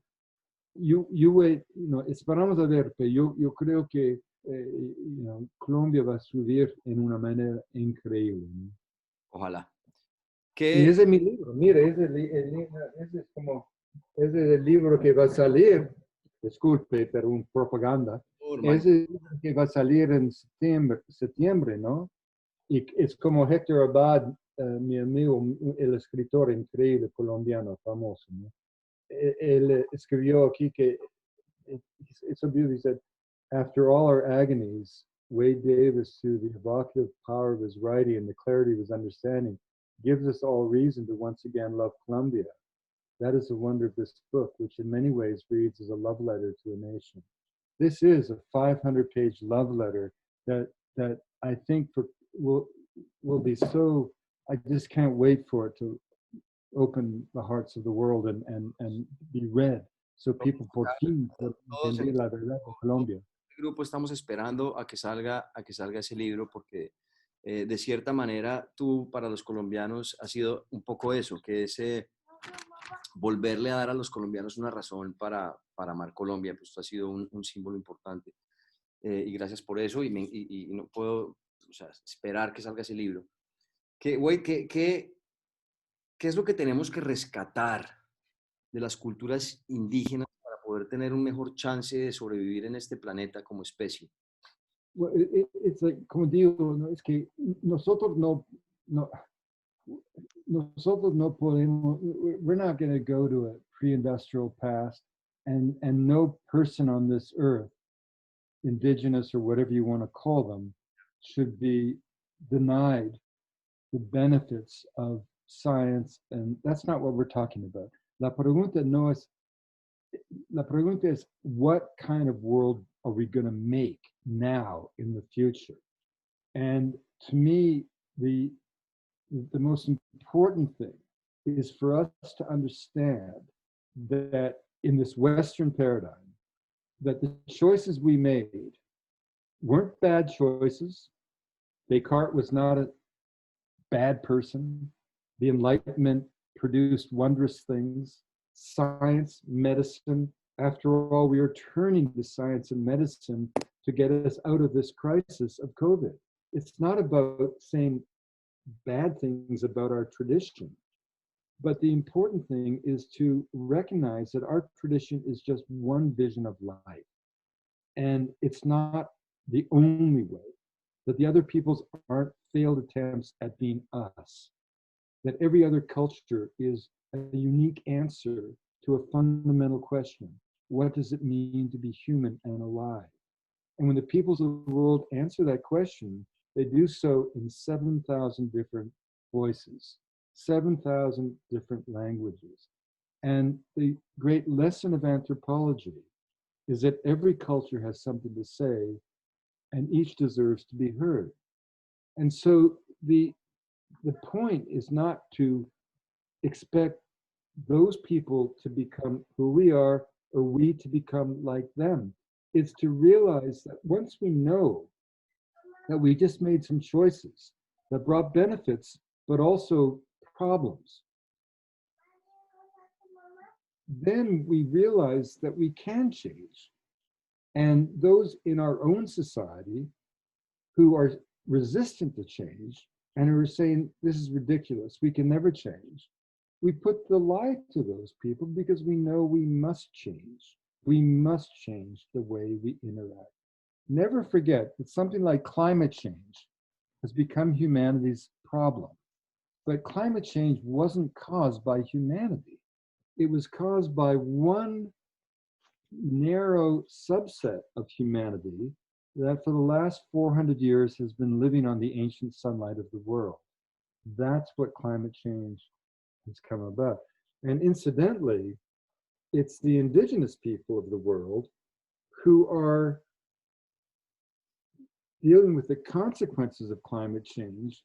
you wait, esperamos a ver, pero yo creo que Colombia va a subir en una manera increíble. ¿No? Ojalá. Y ese es mi libro, mire, ese es el libro que va a salir, disculpe, pero un propaganda, ese es el libro que va a salir en septiembre, ¿no? Y es como Héctor Abad, mi amigo, el escritor increíble colombiano, famoso, ¿no? Él escribió aquí que, it's so beautiful, he said, after all our agonies, Wade Davis, through the evocative power of his writing and the clarity of his understanding, gives us all reason to once again love Colombia. That is the wonder of this book, which in many ways reads as a love letter to a nation. This is a 500-page love letter that I think will be so, I just can't wait for it to open the hearts of the world and be read, so people por fin pueden entender la verdad de Colombia. El grupo estamos esperando a que salga ese libro porque de cierta manera tú para los colombianos has sido un poco eso, que es volverle a dar a los colombianos una razón para amar Colombia, pues tú has sido un símbolo importante y gracias por eso y no puedo esperar que salga ese libro. ¿Qué es lo que tenemos que rescatar de las culturas indígenas para poder tener un mejor chance de sobrevivir en este planeta como especie? Well, it's like, como digo, ¿no? Es que nosotros no podemos, we're not going to go to a pre-industrial past and no person on this earth, indigenous or whatever you want to call them, should be denied the benefits of science, and that's not what we're talking about. La pregunta es, what kind of world are we going to make now in the future? And to me, the most important thing is for us to understand that in this Western paradigm, that the choices we made weren't bad choices. Descartes was not a bad person. The Enlightenment produced wondrous things. Science, medicine, after all, we are turning to science and medicine to get us out of this crisis of COVID. It's not about saying bad things about our tradition, but the important thing is to recognize that our tradition is just one vision of life. And it's not the only way, that the other peoples aren't failed attempts at being us, that every other culture is a unique answer to a fundamental question. What does it mean to be human and alive? And when the peoples of the world answer that question, they do so in 7,000 different voices, 7,000 different languages. And the great lesson of anthropology is that every culture has something to say and each deserves to be heard. And so the point is not to expect those people to become who we are or we to become like them. It's to realize that once we know that we just made some choices that brought benefits, but also problems, then we realize that we can change. And those in our own society who are resistant to change and who are saying, this is ridiculous, we can never change, we put the lie to those people because we know we must change. We must change the way we interact. Never forget that something like climate change has become humanity's problem. But climate change wasn't caused by humanity. It was caused by one narrow subset of humanity that for the last 400 years has been living on the ancient sunlight of the world. That's what climate change has come about. And incidentally, it's the indigenous people of the world who are dealing with the consequences of climate change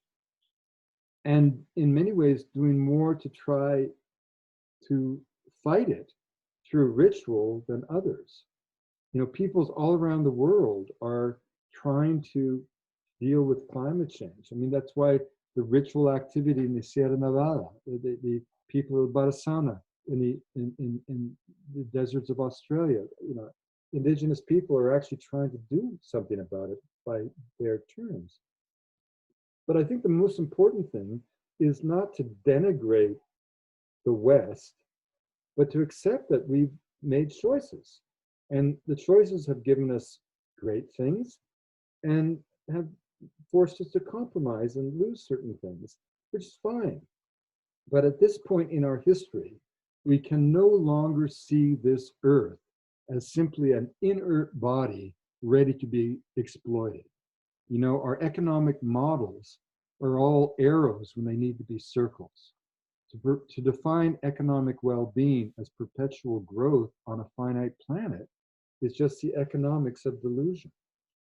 and in many ways doing more to try to fight it through ritual than others. You know, peoples all around the world are trying to deal with climate change. I mean, that's why the ritual activity in the Sierra Nevada, the people of Barasana in the deserts of Australia, you know, indigenous people are actually trying to do something about it by their terms. But I think the most important thing is not to denigrate the West, but to accept that we've made choices. And the choices have given us great things and have forced us to compromise and lose certain things, which is fine. But at this point in our history, we can no longer see this earth as simply an inert body ready to be exploited. You know, our economic models are all arrows when they need to be circles. To define economic well-being as perpetual growth on a finite planet is just the economics of delusion.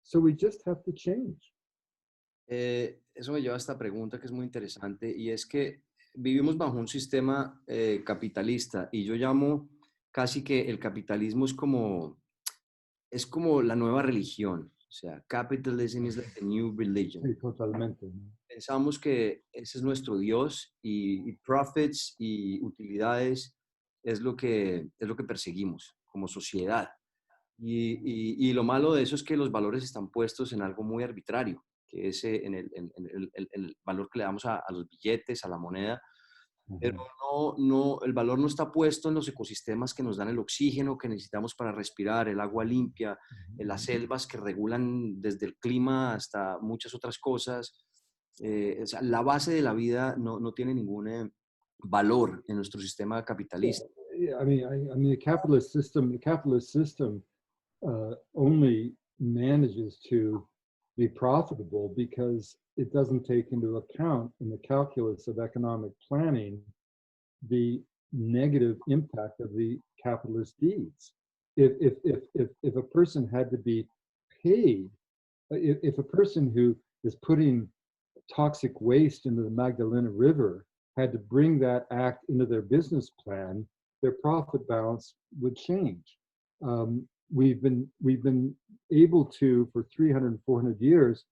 So we just have to change. Eso me lleva a esta pregunta que es muy interesante y es que vivimos bajo un sistema capitalista y yo llamo casi que el capitalismo es como la nueva religión. O sea, capitalism is like the new religion. Sí, totalmente, ¿no? Pensamos que ese es nuestro Dios y profits y utilidades es lo que perseguimos como sociedad. Y lo malo de eso es que los valores están puestos en algo muy arbitrario, que es en el valor que le damos a los billetes, a la moneda, pero el valor no está puesto en los ecosistemas que nos dan el oxígeno que necesitamos para respirar, el agua limpia, en las selvas que regulan desde el clima hasta muchas otras cosas. O sea, la base de la vida no tiene ningún valor en nuestro sistema capitalista. Yeah, I mean, the capitalist system only manages to be profitable because it doesn't take into account in the calculus of economic planning the negative impact of the capitalist deeds. If a person had to be paid, if a person who is putting toxic waste into the Magdalena River had to bring that act into their business plan, their profit balance would change. We've been able to, for 300, 400 years,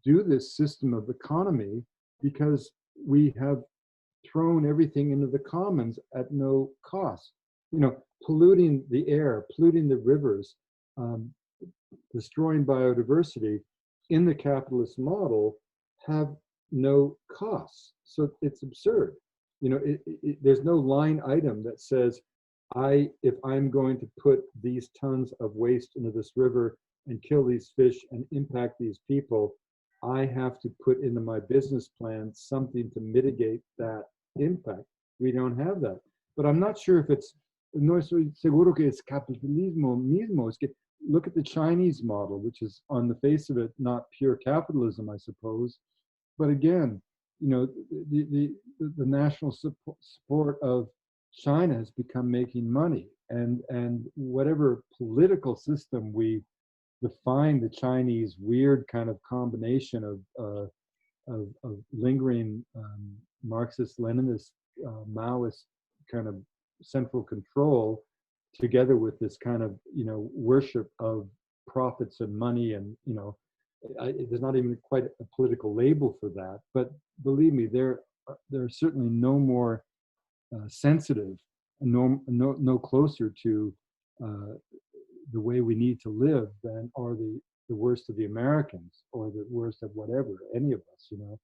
do this system of economy because we have thrown everything into the commons at no cost. You know, polluting the air, polluting the rivers, destroying biodiversity in the capitalist model have no costs. So it's absurd. You know, there's no line item that says, if I'm going to put these tons of waste into this river and kill these fish and impact these people, I have to put into my business plan something to mitigate that impact. We don't have that. But I'm not sure if it's, no estoy seguro que es capitalismo mismo. Es que look at the Chinese model, which is on the face of it, not pure capitalism, I suppose. But again, you know, the national support of China has become making money, and whatever political system we define the Chinese weird kind of combination of lingering Marxist-Leninist, Maoist kind of central control, together with this kind of, you know, worship of profits and money, and, you know, there's not even quite a political label for that. But believe me, they're certainly no more sensitive, no closer to the way we need to live than are the worst of the Americans or the worst of whatever, any of us, you know.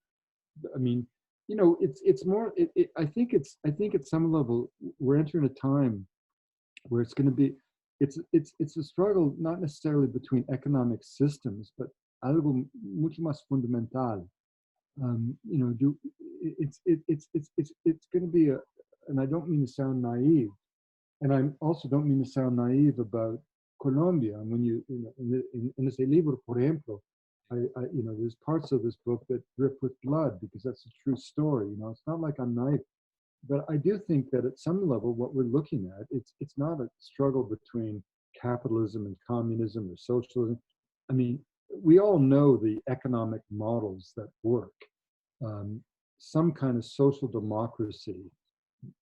I mean, you know, it's more, I think at some level, we're entering a time where it's going to be, it's a struggle, not necessarily between economic systems, but algo mucho más fundamental. You know, it's going to be and I don't mean to sound naive, and I also don't mean to sound naive about Colombia. And when you, in ese libro, por ejemplo, there's parts of this book that drip with blood because that's a true story. It's not like I'm naive, but I do think that at some level, what we're looking at, it's not a struggle between capitalism and communism or socialism. I mean, we all know the economic models that work. Some kind of social democracy,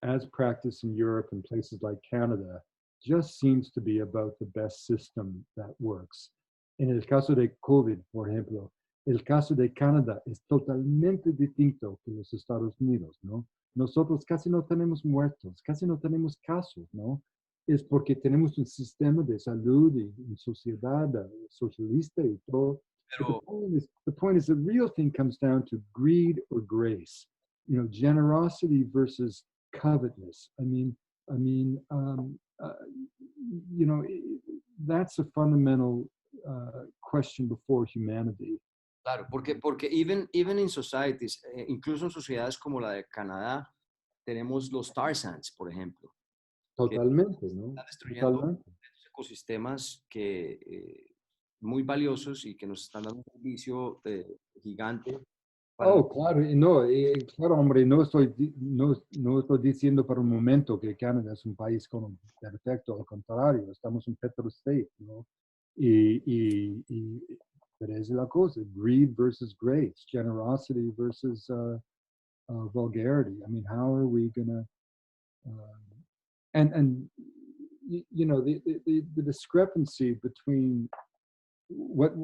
as practiced in Europe and places like Canada, just seems to be about the best system that works. En el caso de COVID, por ejemplo, el caso de Canadá es totalmente distinto que los Estados Unidos, ¿no? Nosotros casi no tenemos muertos, casi no tenemos casos, ¿no? Es porque tenemos un sistema de salud y sociedad socialista y todo. Pero, The point is the real thing comes down to greed or grace, generosity versus covetousness. That's a fundamental question before humanity. claro, porque even in societies, incluso en sociedades como la de Canadá, tenemos los tar sands, por ejemplo, Totalmente, ¿no? están destruyendo Totalmente. estos ecosistemas que, muy valiosos y que nos están dando un servicio gigante. Oh, claro, claro, hombre, no estoy diciendo por un momento que Canadá es un país perfecto, al contrario, estamos en petro state, ¿no? Pero es la cosa, greed versus grace, generosity versus vulgarity. I mean, how are we gonna, the discrepancy between what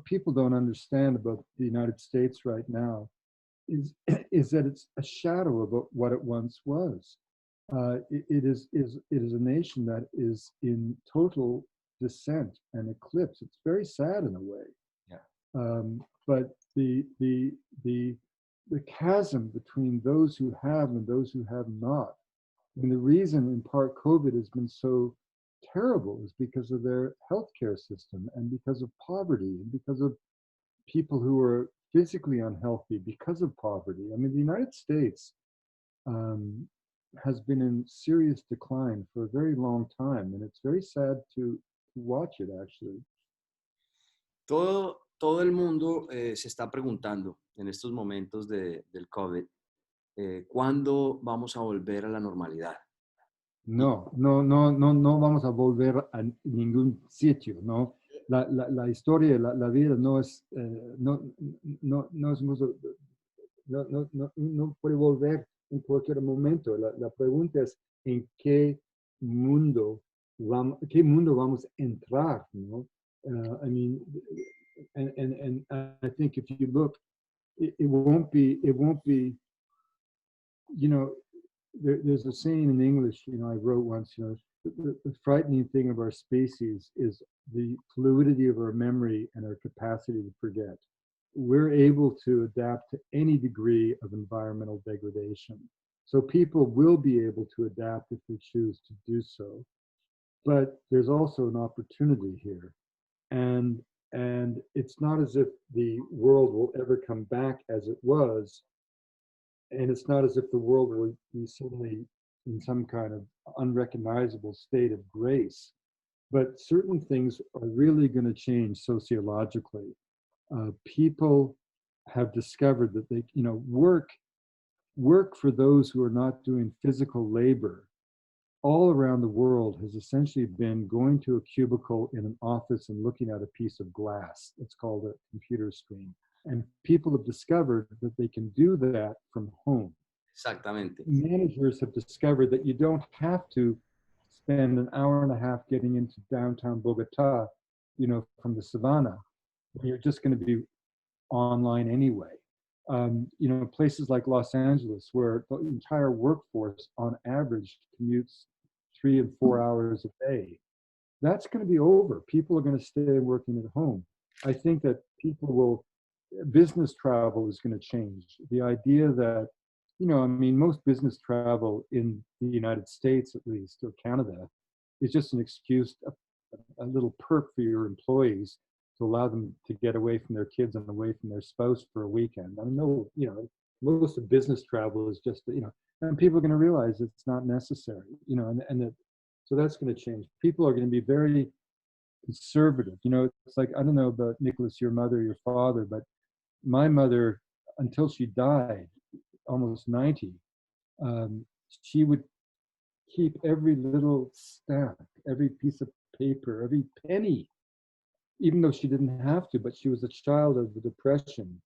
people don't understand about the United States right now is that it's a shadow of what it once was. It is a nation that is in total descent and eclipse. It's very sad in a way. Yeah. But the chasm between those who have and those who have not, and the reason in part COVID has been so terrible is because of their healthcare system and because of poverty and because of people who are physically unhealthy because of poverty. I mean, the United States has been in serious decline for a very long time, and it's very sad to watch it, actually. Todo el mundo se está preguntando en estos momentos del COVID, ¿cuándo vamos a volver a la normalidad? No vamos a volver a ningún sitio, ¿no? La historia, la vida no es, no puede volver en cualquier momento. La pregunta es en qué mundo vamos a entrar, ¿no? I mean, and I think if you look, it won't be, there's a saying in English, I wrote once, the frightening thing of our species is the fluidity of our memory and our capacity to forget. We're able to adapt to any degree of environmental degradation. So people will be able to adapt if they choose to do so. But there's also an opportunity here. And it's not as if the world will ever come back as it was. And it's not as if the world will be suddenly in some kind of unrecognizable state of grace. But certain things are really going to change sociologically. People have discovered that they, work for those who are not doing physical labor all around the world has essentially been going to a cubicle in an office and looking at a piece of glass. It's called a computer screen. And people have discovered that they can do that from home. Exactamente. Managers have discovered that you don't have to spend an hour and a half getting into downtown Bogota, from the savannah. You're just going to be online anyway. Places like Los Angeles, where the entire workforce on average commutes 3 and 4 hours a day. That's going to be over. People are going to stay working at home. I think that business travel is going to change. The idea that, most business travel in the United States, at least, or Canada, is just an excuse, a little perk for your employees to allow them to get away from their kids and away from their spouse for a weekend. I know, most of business travel is just, and people are going to realize it's not necessary, so that's going to change. People are going to be very conservative. You know, it's like, I don't know about Nicholas, your mother, your father, but my mother, until she died, almost 90, she would keep every little stamp, every piece of paper, every penny, even though she didn't have to, but she was a child of the Depression,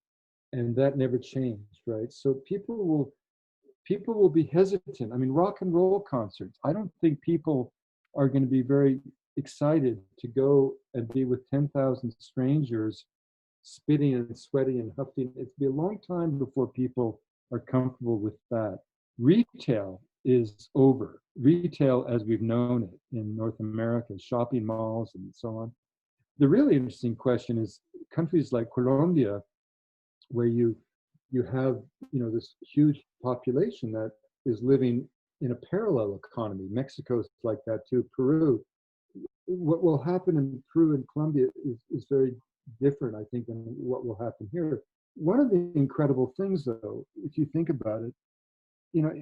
and that never changed, right? So people will be hesitant. I mean, rock and roll concerts, I don't think people are going to be very excited to go and be with 10,000 strangers spitting and sweating and huffing. It'll be a long time before people are comfortable with that. Retail is over. Retail as we've known it in North America, shopping malls and so on. The really interesting question is countries like Colombia, where you have, you know, this huge population that is living in a parallel economy. Mexico's like that too. Peru. What will happen in Peru and Colombia is very different, I think, than what will happen here. One of the incredible things, though, if you think about it, you know,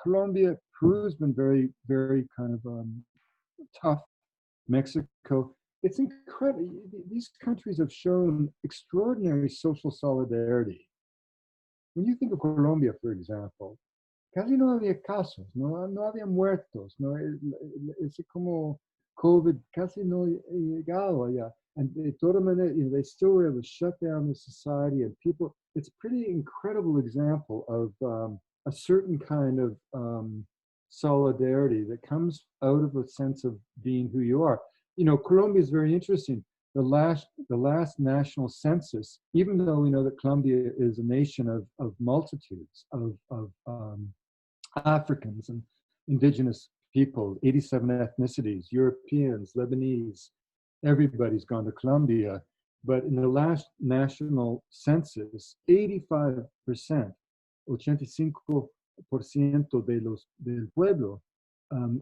Colombia, Peru's been very, very kind of tough. Mexico, it's incredible. These countries have shown extraordinary social solidarity. When you think of Colombia, for example, casi no había casos, no había muertos, no, es como COVID casi no llegado allá. And de toda manera, you know, they still were able to shut down the society, and people, it's a pretty incredible example of a certain kind of solidarity that comes out of a sense of being who you are. You know, Colombia is very interesting. The last national census, even though we know that Colombia is a nation of multitudes of Africans and indigenous people, 87 ethnicities, Europeans, Lebanese, everybody's gone to Colombia. But in the last national census, 85%, 85% del pueblo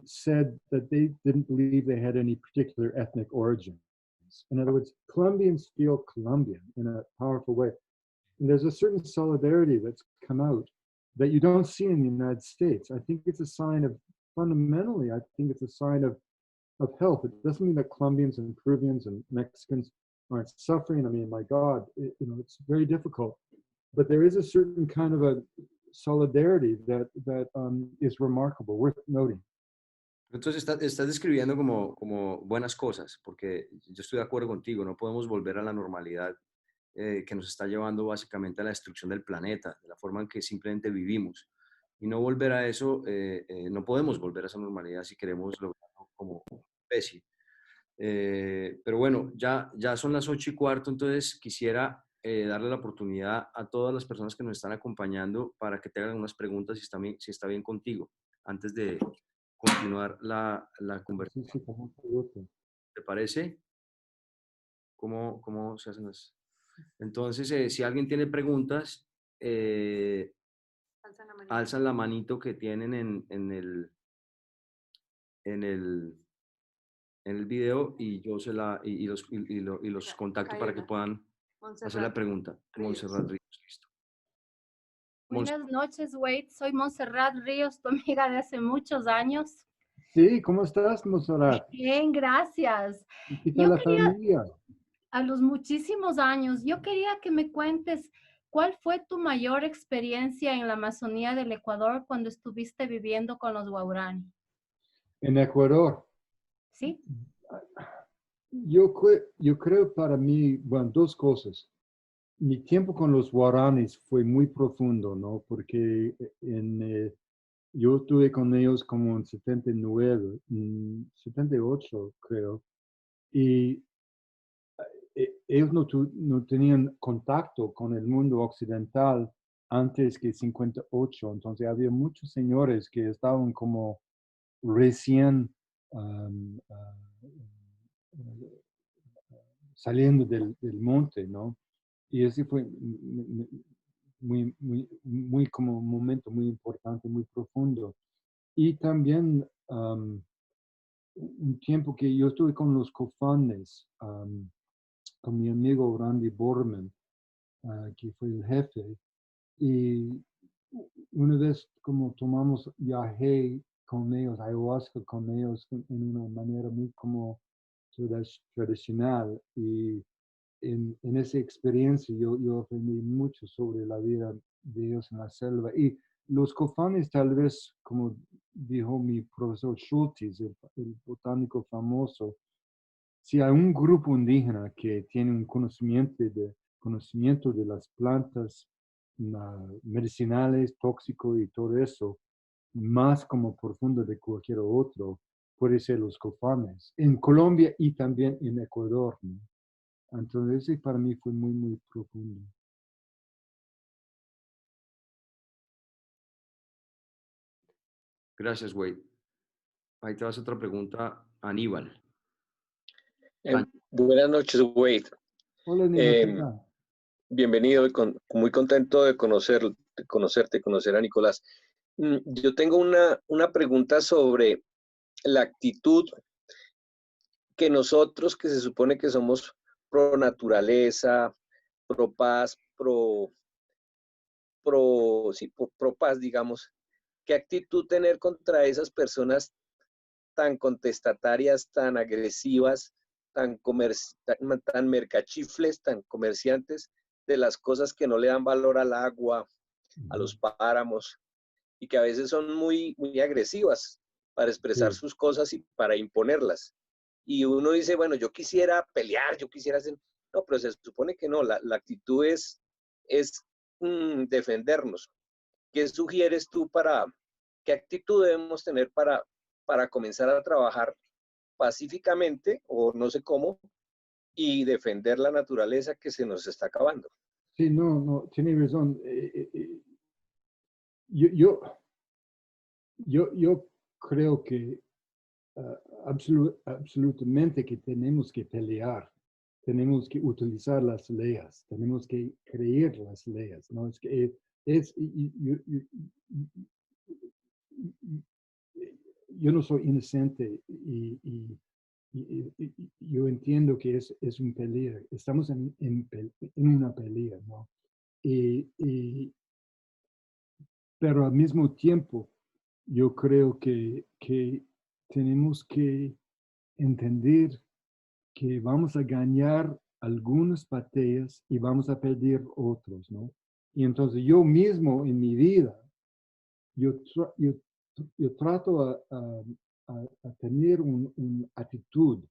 said that they didn't believe they had any particular ethnic origins. In other words, Colombians feel Colombian in a powerful way. And there's a certain solidarity that's come out that you don't see in the United States. I think it's a sign of, fundamentally, I think it's a sign of health. It doesn't mean that Colombians and Peruvians and Mexicans aren't suffering. I mean, my God, you know, it's very difficult. But there is a certain kind of a solidarity that is remarkable, worth noting. Entonces estás describiendo como buenas cosas, porque yo estoy de acuerdo contigo, no podemos volver a la normalidad que nos está llevando básicamente a la destrucción del planeta, de la forma en que simplemente vivimos. Y no volver a eso, no podemos volver a esa normalidad si queremos lograrlo como especie. Pero bueno, ya son las 8:15, entonces quisiera darle la oportunidad a todas las personas que nos están acompañando para que te hagan unas preguntas si está bien contigo, antes de continuar la conversación. Sí, con mucho gusto. ¿Te parece? ¿Cómo se hacen las...? Entonces, si alguien tiene preguntas, alzan la manito que tienen en el video y yo los contacto para que puedan hacer la pregunta. Montserrat Ríos, listo. Buenas noches, Wade. Soy Montserrat Ríos, tu amiga de hace muchos años. Sí, ¿cómo estás, Montserrat? Bien, gracias. ¿Qué tal la familia? A los muchísimos años, yo quería que me cuentes cuál fue tu mayor experiencia en la Amazonía del Ecuador cuando estuviste viviendo con los Guaraní. En Ecuador. ¿Sí? Yo creo para mí, bueno, dos cosas. Mi tiempo con los guaraníes fue muy profundo, ¿no? Porque yo estuve con ellos como en 79, 78 creo, y ellos no tenían contacto con el mundo occidental antes que 58, entonces había muchos señores que estaban como recién saliendo del monte, ¿no? Y ese fue muy como un momento muy importante, muy profundo. Y también un tiempo que yo estuve con los cofanes, con mi amigo Randy Borman, que fue el jefe, y una vez como tomamos viaje con ellos, ayahuasca con ellos, en una manera muy como tradicional, y en esa experiencia yo aprendí mucho sobre la vida de ellos en la selva. Y los cofanes, tal vez, como dijo mi profesor Schultes, el botánico famoso, si hay un grupo indígena que tiene un conocimiento de las plantas medicinales, tóxicos y todo eso, más como profundo de cualquier otro, puede ser los cofanes, en Colombia y también en Ecuador, ¿no? Entonces, ese para mí fue muy, muy profundo. Gracias, Wade. Ahí te vas a otra pregunta, Aníbal. Buenas noches, Wade. Hola, Nicolás. Bienvenido, muy contento de conocerte, conocer a Nicolás. Yo tengo una pregunta sobre la actitud que nosotros, que se supone que somos pro naturaleza, pro paz, pro paz, digamos, ¿qué actitud tener contra esas personas tan contestatarias, tan agresivas, tan mercachifles, tan comerciantes de las cosas que no le dan valor al agua, a los páramos, y que a veces son muy, muy agresivas para expresar sus cosas y para imponerlas? Y uno dice, bueno, yo quisiera pelear, yo quisiera hacer... No, pero se supone que no, la actitud es defendernos. ¿Qué sugieres tú qué actitud debemos tener para comenzar a trabajar pacíficamente, o no sé cómo, y defender la naturaleza que se nos está acabando? Sí, no, tiene razón. Yo creo que absolutamente que tenemos que pelear, tenemos que utilizar las leyes, tenemos que creer las leyes, ¿no? Es que yo no soy inocente y yo entiendo que es un pelea, estamos en una pelea, ¿no? Pero al mismo tiempo, yo creo que tenemos que entender que vamos a ganar algunas batallas y vamos a perder otros, ¿no? Y entonces yo mismo en mi vida, yo trato a tener una actitud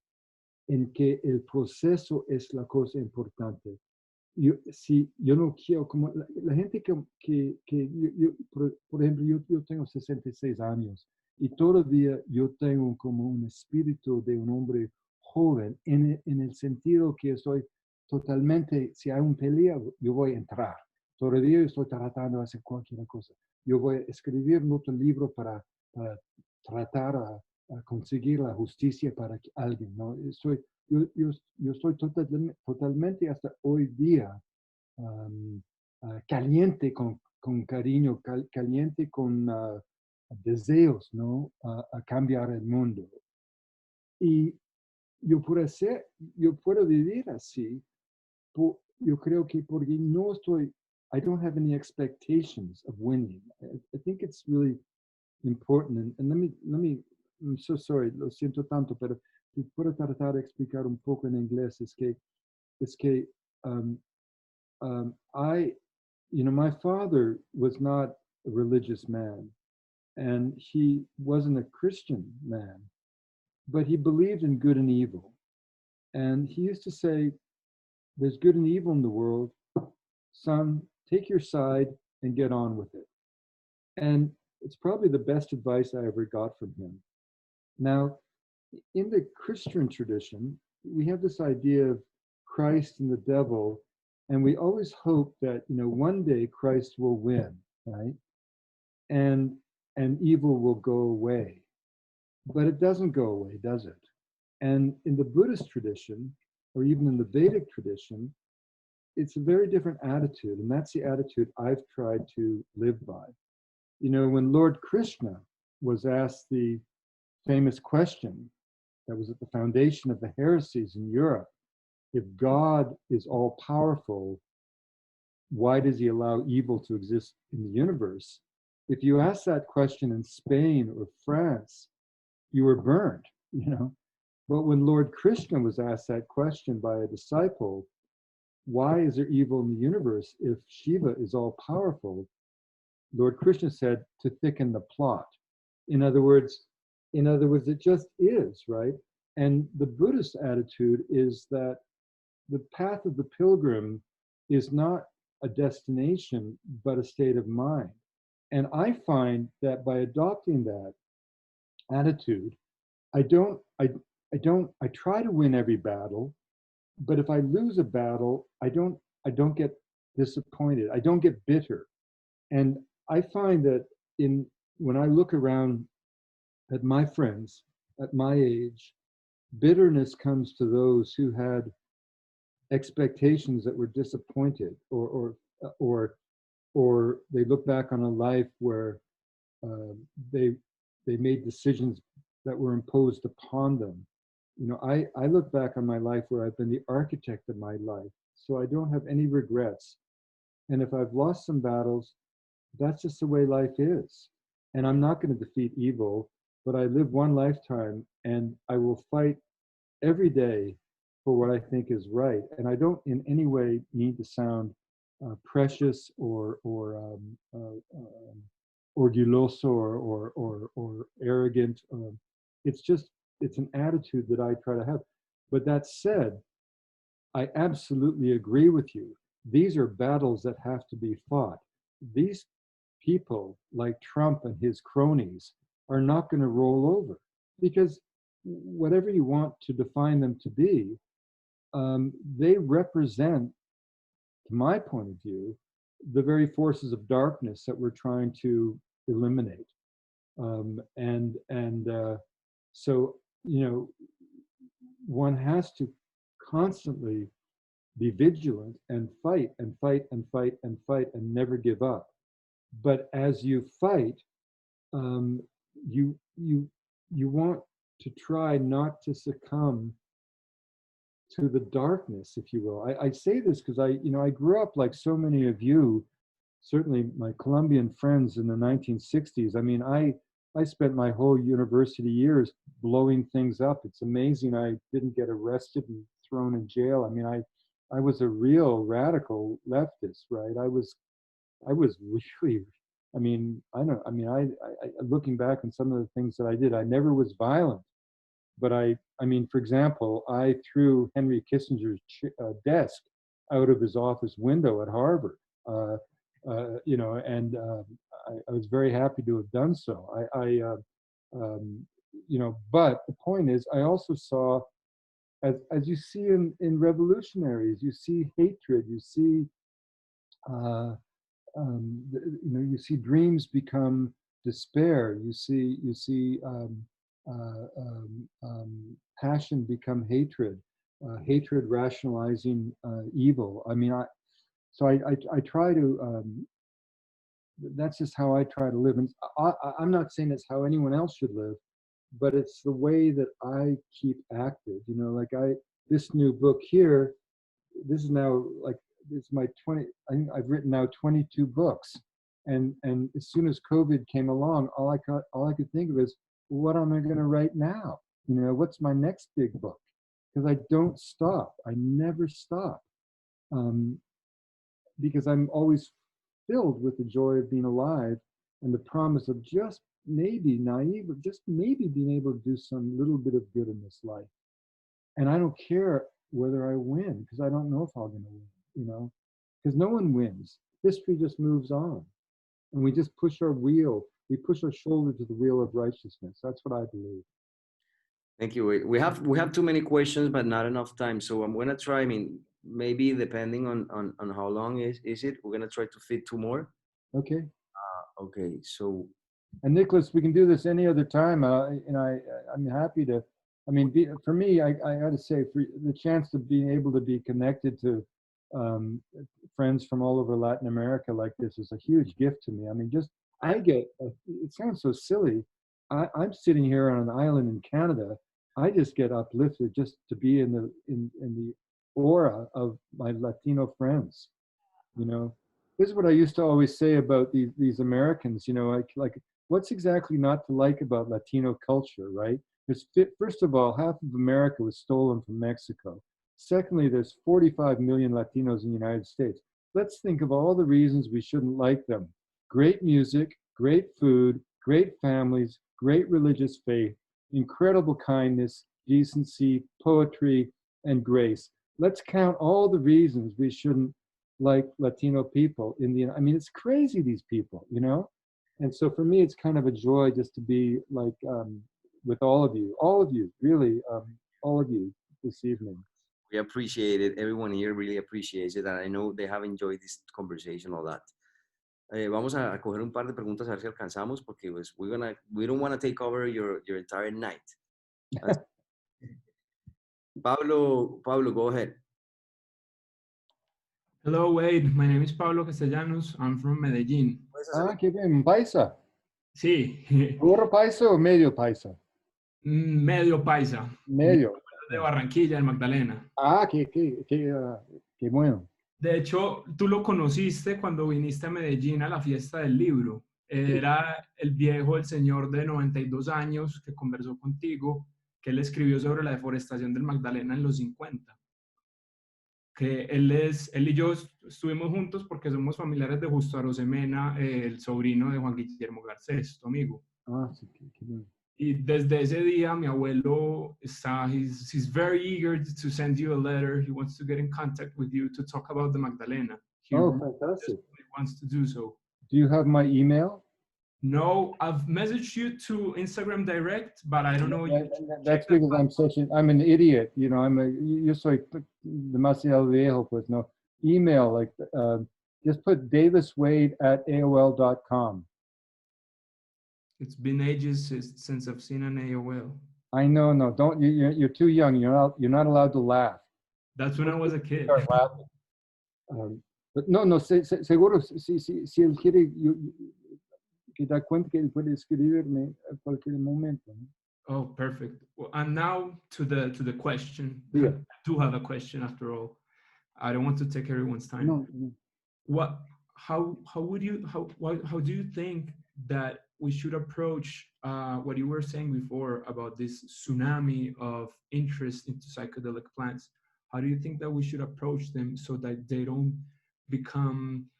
en que el proceso es la cosa importante. Yo no quiero, como la gente por ejemplo, yo tengo 66 años y todavía yo tengo como un espíritu de un hombre joven en el sentido que estoy totalmente, si hay un pelea, yo voy a entrar. Todavía estoy tratando de hacer cualquier cosa. Yo voy a escribir otro libro para tratar a conseguir la justicia para alguien, ¿no? Yo estoy totalmente hasta hoy día caliente con cariño, caliente con deseos, ¿no? A cambiar el mundo. Y yo puedo vivir así, yo creo que porque no estoy, I don't have any expectations of winning. I think it's really important. And let me, I'm so sorry, lo siento tanto, pero puedo tratar de explicar un poco en inglés. Es que my father was not a religious man, and he wasn't a Christian man, but he believed in good and evil. And he used to say, there's good and evil in the world. Son, take your side and get on with it. And it's probably the best advice I ever got from him. Now, in the Christian tradition, we have this idea of Christ and the devil, and we always hope that, one day Christ will win, right? And evil will go away. But it doesn't go away, does it? And in the Buddhist tradition, or even in the Vedic tradition, it's a very different attitude, and that's the attitude I've tried to live by. When Lord Krishna was asked the famous question that was at the foundation of the heresies in Europe, if God is all-powerful, why does he allow evil to exist in the universe? If you ask that question in Spain or France, you were burned, But when Lord Krishna was asked that question by a disciple, why is there evil in the universe if Shiva is all powerful? Lord Krishna said, to thicken the plot. In other words, it just is, right? And the Buddhist attitude is that the path of the pilgrim is not a destination, but a state of mind. And I find that by adopting that attitude, I try to win every battle, but if I lose a battle, I don't get disappointed. I don't get bitter. And I find that when I look around at my friends at my age, bitterness comes to those who had expectations that were disappointed, or they look back on a life where they made decisions that were imposed upon them. You know, I look back on my life where I've been the architect of my life, so I don't have any regrets. And if I've lost some battles, that's just the way life is. And I'm not going to defeat evil, but I live one lifetime, and I will fight every day for what I think is right. And I don't in any way need to sound precious or orgulloso or arrogant. It's an attitude that I try to have. But that said, I absolutely agree with you. These are battles that have to be fought. These people like Trump and his cronies are not going to roll over, because whatever you want to define them to be, they represent, to my point of view, the very forces of darkness that we're trying to eliminate. So, you know, one has to constantly be vigilant and fight and fight and fight and fight and never give up. But as you fight, you want to try not to succumb to the darkness, if you will. I say this because I grew up like so many of you, certainly my Colombian friends in the 1960s. I mean, I spent my whole university years blowing things up. It's amazing I didn't get arrested and thrown in jail. I mean, I was a real radical leftist, right? I was really, looking back on some of the things that I did, I never was violent. But I mean, for example, I threw Henry Kissinger's desk out of his office window at Harvard, I was very happy to have done so. But the point is, I also saw, as you see in revolutionaries, you see hatred, you see, you see dreams become despair, you see passion become hatred, hatred rationalizing evil. I mean, I try to, that's just how I try to live. And I'm not saying it's how anyone else should live, but it's the way that I keep active. You know, like this new book here, this is now like, this is my I think I've written now 22 books. And as soon as COVID came along, all I could think of is, what am I going to write now? You know, what's my next big book? Because I don't stop. I never stop. Because I'm always filled with the joy of being alive and the promise of just maybe naive, or just maybe being able to do some little bit of good in this life. And I don't care whether I win, because I don't know if I'm going to win, you know, because no one wins. History just moves on. And we just push our shoulder to the wheel of righteousness. That's what I believe. Thank you. We have too many questions, but not enough time. So I'm gonna try. I mean, maybe depending on how long is it, we're gonna try to fit 2 more. Okay. Okay. So. And Nicholas, we can do this any other time. I'm happy to. I mean, for me, I got to say, for the chance of being able to be connected to friends from all over Latin America like this is a huge gift to me. I mean, it sounds so silly. I'm sitting here on an island in Canada. I just get uplifted just to be in the aura of my Latino friends. You know, this is what I used to always say about these Americans. You know, like what's exactly not to like about Latino culture, right? First of all, half of America was stolen from Mexico. Secondly, there's 45 million Latinos in the United States. Let's think of all the reasons we shouldn't like them. Great music, great food, great families, great religious faith, incredible kindness, decency, poetry, and grace. Let's count all the reasons we shouldn't like Latino people in the, I mean, it's crazy, these people, you know? And so for me, it's kind of a joy just to be like with all of you, really, all of you this evening. We appreciate it. Everyone here really appreciates it. And I know they have enjoyed this conversation a lot. Vamos a coger un par de preguntas a ver si alcanzamos, porque pues, we don't want to take over your entire night. Pablo, go ahead. Hello, Wade. My name is Pablo Castellanos. I'm from Medellín. Ah, qué bien. ¿Paisa? Sí. ¿Puro paisa o medio paisa? Medio paisa. Medio. De Barranquilla, del Magdalena. Ah, qué bueno. De hecho, tú lo conociste cuando viniste a Medellín a la fiesta del libro. Era el viejo, el señor de 92 años que conversó contigo, que él escribió sobre la deforestación del Magdalena en los 50. Que él y yo estuvimos juntos porque somos familiares de Justo Arosemena, el sobrino de Juan Guillermo Garcés, tu amigo. Ah, sí, qué bien. Y desde ese día mi abuelo he's very eager to send you a letter. He wants to get in contact with you to talk about the Magdalena. He fantastic. wants to do so. Do you have my email? No, I've messaged you to Instagram direct, but I don't know. That's because I'm an idiot. You know, yo soy demasiado viejo, pues no. Email, like, just put daviswade@aol.com. It's been ages since I've seen an AOL. I know, no, don't, you're too young. You're not allowed to laugh. That's when I was a kid. Start laughing. But no, seguro, si él quiere, que da cuenta que él puede escribirme a cualquier momento. Oh, perfect. Well, and now to the question. Yeah. I do have a question after all. I don't want to take everyone's time. No. How do you think that we should approach what you were saying before about this tsunami of interest into psychedelic plants? How do you think that we should approach them so that they don't become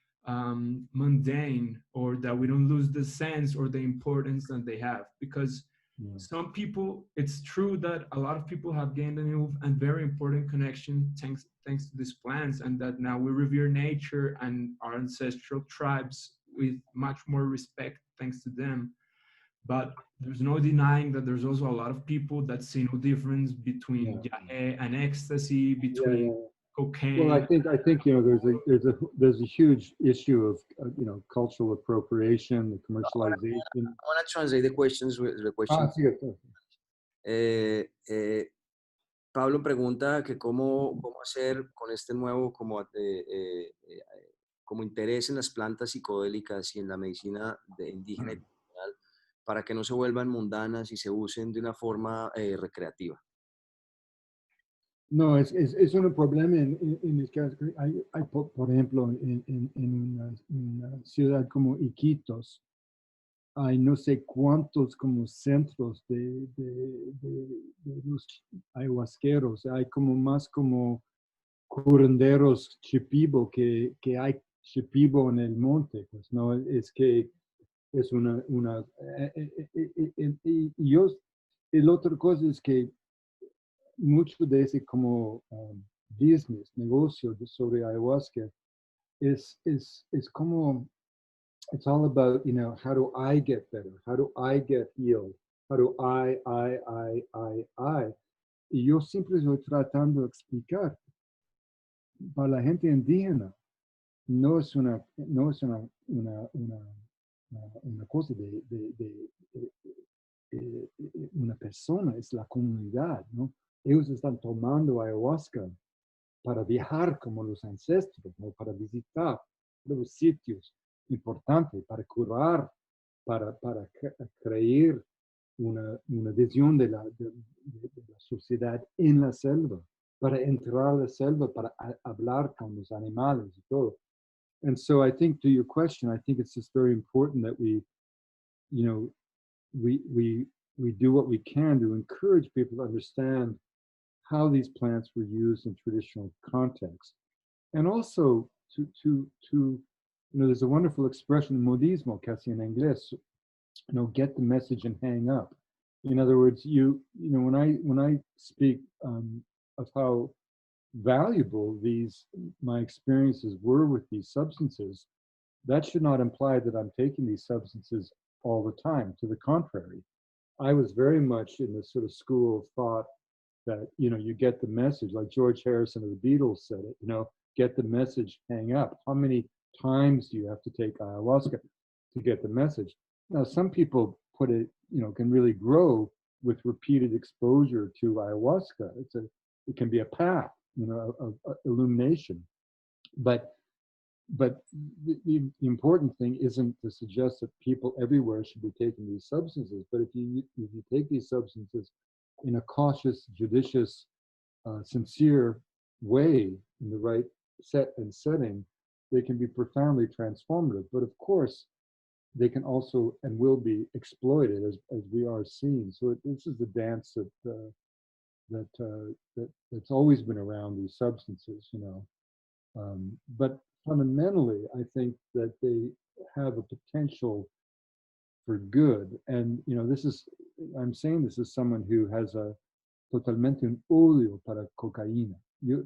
mundane, or that we don't lose the sense or the importance that they have? Because some people, it's true that a lot of people have gained a new and very important connection thanks to these plants, and that now we revere nature and our ancestral tribes with much more respect thanks to them. But there's no denying that there's also a lot of people that see no difference between yahe and ecstasy, between cocaine. Well, I think you know, there's a huge issue of you know, cultural appropriation, the commercialization. I want to translate the questions. Pablo pregunta que cómo hacer con este nuevo como interés en las plantas psicodélicas y en la medicina indígena y tradicional, para que no se vuelvan mundanas y se usen de una forma recreativa. No, es un problema en el caso. Hay por ejemplo, en una ciudad como Iquitos, hay no sé cuántos como centros de los ayahuasqueros. Hay como más como curanderos chipibo que hay chipibo en el monte. Pues no, es que es una y yo, el otra cosa es que mucho de ese como business, negocio sobre ayahuasca es como, it's all about, you know, how do I get better? How do I get healed? How do I? Y yo siempre estoy tratando de explicar para la gente indígena, no es una cosa de una persona, es la comunidad, ¿no? Ellos están tomando ayahuasca para viajar como los ancestros, ¿no? Para visitar los sitios importantes, para curar, para crear una visión de la sociedad en la selva, para entrar a la selva, para hablar con los animales y todo. And so I think, to your question, I think it's just very important that we, you know, we we do what we can to encourage people to understand how these plants were used in traditional contexts. And also there's a wonderful expression, modismo, casi en inglés, get the message and hang up. In other words, when I speak of how valuable my experiences were with these substances, that should not imply that I'm taking these substances all the time. To the contrary, I was very much in this sort of school of thought that, you get the message, like George Harrison of the Beatles said it, get the message, hang up. How many times do you have to take ayahuasca to get the message? Now, some people put it, can really grow with repeated exposure to ayahuasca. It can be a path, of illumination. But the important thing isn't to suggest that people everywhere should be taking these substances. But if you take these substances in a cautious, judicious, sincere way, in the right set and setting, they can be profoundly transformative. But of course, they can also and will be exploited, as we are seeing. So this is the dance that's always been around these substances, but fundamentally, I think that they have a potential for good. And I'm saying this as someone who has totalmente un odio para cocaína.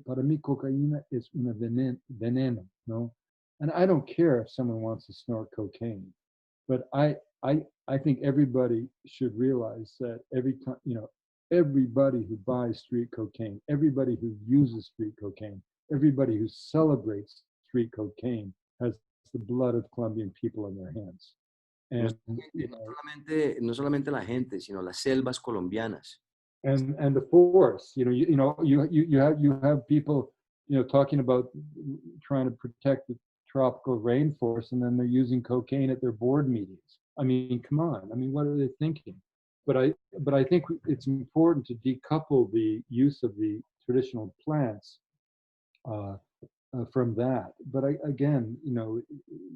Para mí, cocaína es una veneno, no? And I don't care if someone wants to snort cocaine, but I think everybody should realize that everybody who buys street cocaine, everybody who uses street cocaine, everybody who celebrates street cocaine has the blood of Colombian people in their hands. And no solamente la gente, sino las selvas colombianas. And the forest, you have people, talking about trying to protect the tropical rainforest, and then they're using cocaine at their board meetings. I mean, come on. I mean, what are they thinking? But I think it's important to decouple the use of the traditional plants from that. But again,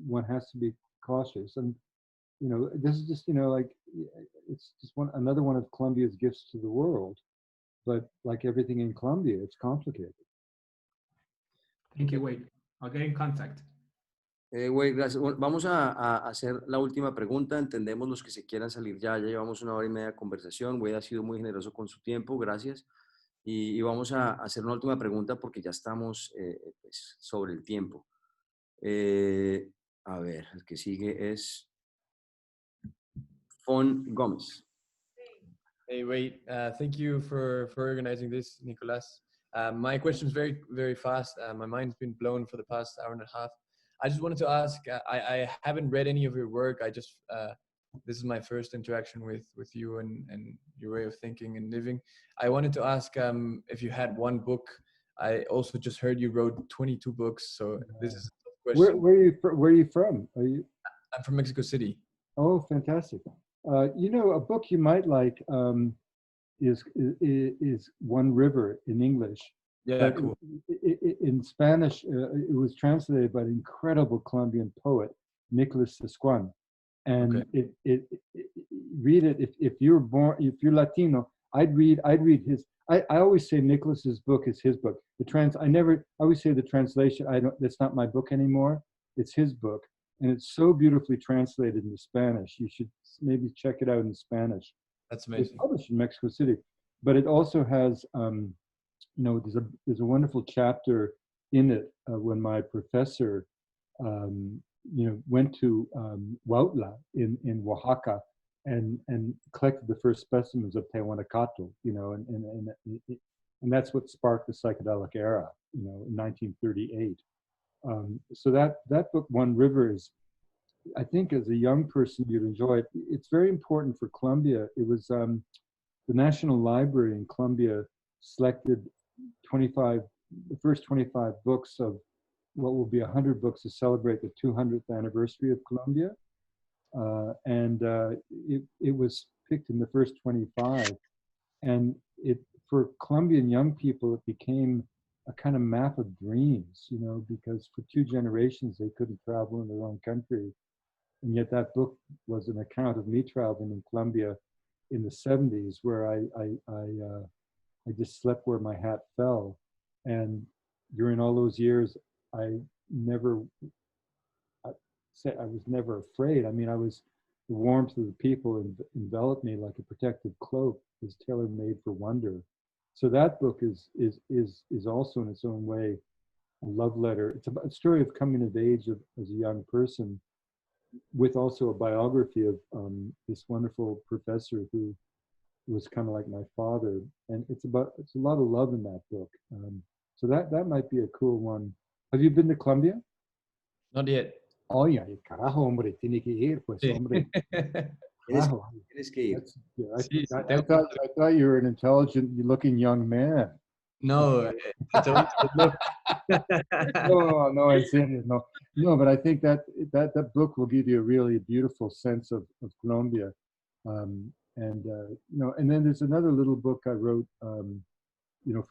one has to be cautious. And this is just it's just another one of Colombia's gifts to the world. But like everything in Colombia, it's complicated. Thank you, Wade. I'll get in contact. Wade, gracias. Bueno, vamos a hacer la última pregunta. Entendemos los que se quieran salir ya llevamos 1 hora y media de conversación. Wade ha sido muy generoso con su tiempo, gracias. Y vamos a hacer una última pregunta porque ya estamos pues, sobre el tiempo. A ver, el que sigue es Fon Gómez. Hey, Wade, thank you for organizing this, Nicolás. My question is very, very fast. My mind's been blown for the past hour and a half. I just wanted to ask, I haven't read any of your work. This is my first interaction with you and your way of thinking and living. I wanted to ask if you had one book. I also just heard you wrote 22 books, so this is a tough question. Where are you from? I'm from Mexico City. Oh, fantastic. A book you might like is One River in English. Yeah, cool. In Spanish, it was translated by an incredible Colombian poet, Nicolás Ibargüen. And okay. Read it if you're Latino. I'd read his. I always say Nicholas's book is his book. I always say the translation. That's not my book anymore. It's his book, and it's so beautifully translated into Spanish. You should maybe check it out in Spanish. That's amazing. It's published in Mexico City, but it also has. There's a wonderful chapter in it when my professor, went to Huautla in Oaxaca and collected the first specimens of Tehuanacato, and that's what sparked the psychedelic era, in 1938. So that book, One River, is, I think, as a young person, you'd enjoy it. It's very important for Colombia. It was the National Library in Colombia selected the first 25 books of what will be 100 books to celebrate the 200th anniversary of Colombia. And it was picked in the first 25. And for Colombian young people, it became a kind of map of dreams, because for 2 generations, they couldn't travel in their own country. And yet that book was an account of me traveling in Colombia in the 70s where I just slept where my hat fell. And during all those years, I was never afraid. I mean, the warmth of the people enveloped me like a protective cloak. It was tailor-made for wonder. So that book is also in its own way a love letter. It's a story of coming of age as a young person, with also a biography of this wonderful professor who was kind of like my father. And it's a lot of love in that book. So that might be a cool one. Have you been to Colombia? Not yet. Oye, carajo, hombre, tiene que ir, pues, hombre. Carajo. Tienes que ir. I thought you were an intelligent-looking young man. No, it's always good luck. No, en serio, no. No, but I think that book will give you a really beautiful sense of Colombia. And then there's another little book I wrote, for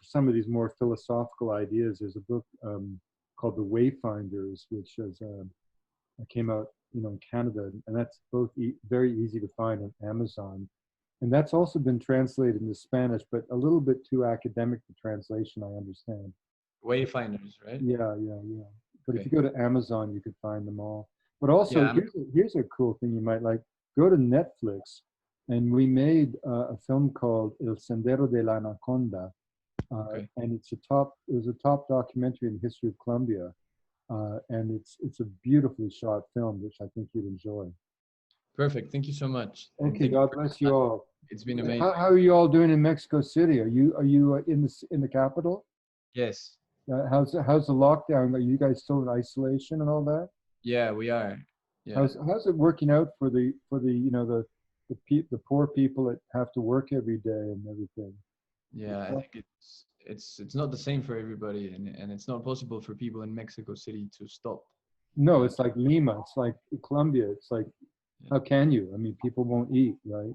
some of these more philosophical ideas. There's a book called The Wayfinders, which came out, in Canada, and that's both very easy to find on Amazon. And that's also been translated into Spanish, but a little bit too academic for translation, I understand. Wayfinders, right? Yeah. But if you go to Amazon, you could find them all. But also, here's a cool thing you might like. Go to Netflix, and we made a film called El Sendero de la Anaconda, and it was a top documentary in the history of Colombia, and it's a beautifully shot film, which I think you'd enjoy. Perfect. Thank you so much. Okay, God bless you all. It's been amazing. How are you all doing in Mexico City? Are you in the capital? Yes. How's the lockdown? Are you guys still in isolation and all that? Yeah, we are. Yeah. How's it working out for the the poor people that have to work every day and everything? Yeah, I think it's not the same for everybody, and it's not possible for people in Mexico City to stop. No, it's like Lima. It's like Colombia. It's like, how can you? I mean, people won't eat, right?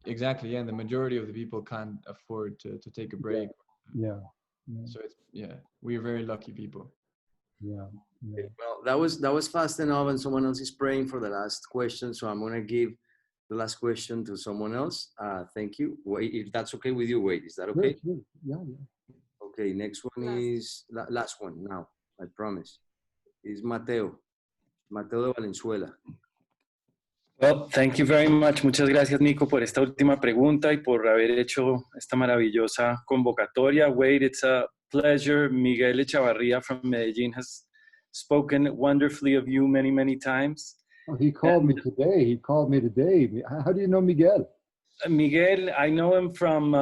Exactly. Yeah, and the majority of the people can't afford to take a break. Yeah. So we're very lucky people. Yeah. Well, that was fast enough, and someone else is praying for the last question, so I'm gonna give the last question to someone else. Thank you. Wait, if that's okay with you, is that okay? Sure. Yeah. Okay, next one is last one now. I promise. Is Mateo de Valenzuela. Well, thank you very much. Muchas gracias, Nico, por esta última pregunta y por haber hecho esta maravillosa convocatoria. Wade, it's a pleasure. Miguel Echavarría from Medellín has spoken wonderfully of you many, many times. Oh, he called me today. How do you know Miguel? Miguel, I know him from,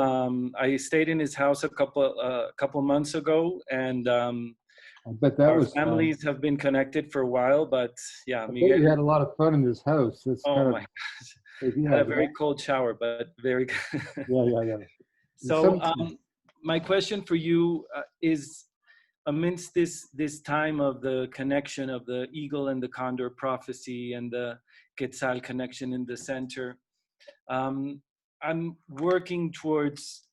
I stayed in his house a couple months ago, and I bet that our families have been connected for a while, but yeah, Miguel. You had a lot of fun in this house. Oh my gosh. I had a very cold shower, but very good. Yeah. So my question for you is, amidst this time of the connection of the eagle and the condor prophecy and the Quetzal connection in the center, I'm working towards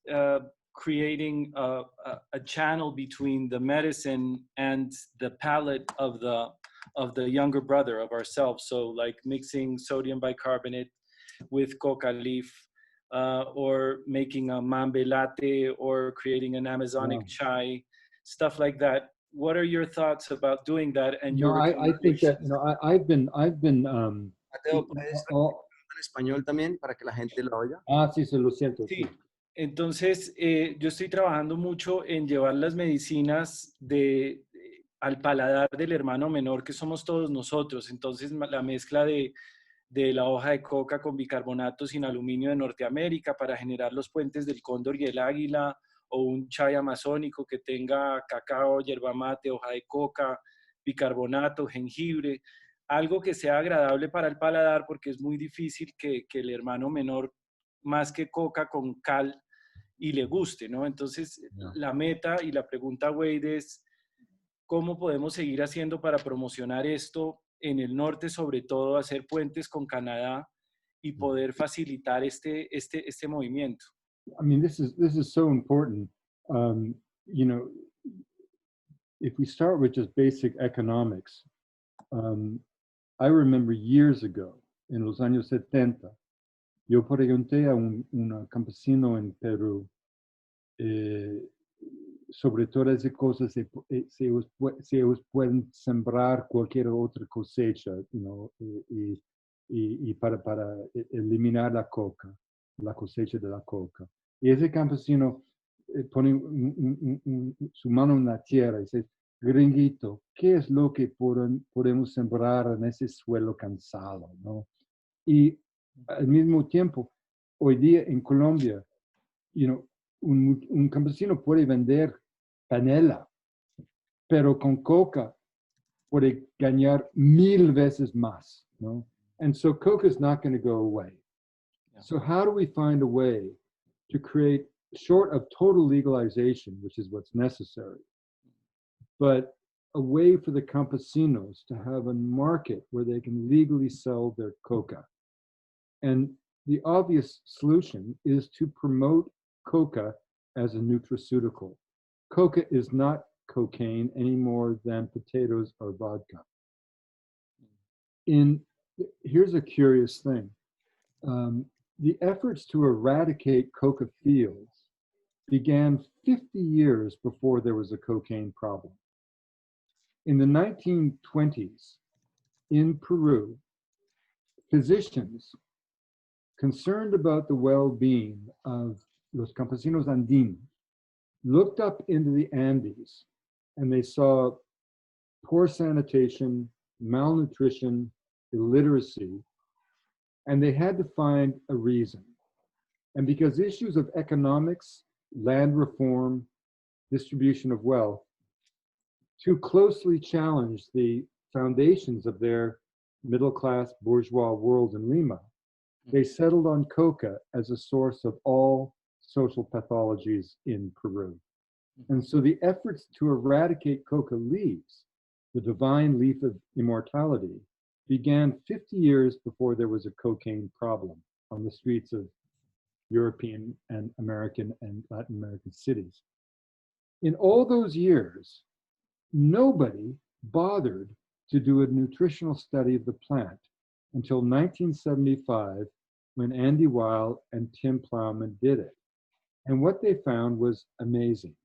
creating a channel between the medicine and the palate of the younger brother of ourselves. So like mixing sodium bicarbonate with coca leaf, or making a mambe latte, or creating an Amazonic chai, stuff like that. What are your thoughts about doing that? And I think that I've been Mateo, ¿puedes en español también para que la gente lo oiga? Sí, se lo siento. Sí. Entonces, yo estoy trabajando mucho en llevar las medicinas al paladar del hermano menor, que somos todos nosotros. Entonces, la mezcla de la hoja de coca con bicarbonato sin aluminio de Norteamérica para generar los puentes del cóndor y el águila, o un chai amazónico que tenga cacao, yerba mate, hoja de coca, bicarbonato, jengibre, algo que sea agradable para el paladar, porque es muy difícil que el hermano menor más que coca con cal y le guste, ¿no? Entonces, la meta y la pregunta, Wade, es ¿cómo podemos seguir haciendo para promocionar esto en el norte, sobre todo hacer puentes con Canadá y poder facilitar este movimiento? I mean, this is so important. If we start with just basic economics, I remember years ago, en los años 70, Yo pregunté a un campesino en Perú sobre todas esas cosas, si ellos pueden sembrar cualquier otra cosecha, y para eliminar la cosecha de la coca. Y ese campesino pone su mano en la tierra y dice, gringuito, ¿qué es lo que podemos sembrar en ese suelo cansado, ¿no? Y al mismo tiempo, hoy día en Colombia, un campesino puede vender panela, pero con coca puede ganar 1000 veces más, ¿no? And so coca is not going to go away. Yeah. So how do we find a way to create, short of total legalization, which is what's necessary, but a way for the campesinos to have a market where they can legally sell their coca? And the obvious solution is to promote coca as a nutraceutical. Coca is not cocaine any more than potatoes or vodka. Here's a curious thing. The efforts to eradicate coca fields began 50 years before there was a cocaine problem. In the 1920s, in Peru, physicians concerned about the well-being of los campesinos andinos looked up into the Andes and they saw poor sanitation, malnutrition, illiteracy, and they had to find a reason. And because issues of economics, land reform, distribution of wealth too closely challenged the foundations of their middle-class bourgeois world in Lima, they settled on coca as a source of all social pathologies in Peru. And so the efforts to eradicate coca leaves, the divine leaf of immortality, began 50 years before there was a cocaine problem on the streets of European and American and Latin American cities. In all those years, nobody bothered to do a nutritional study of the plant until 1975, when Andy Weil and Tim Plowman did it. And what they found was amazing.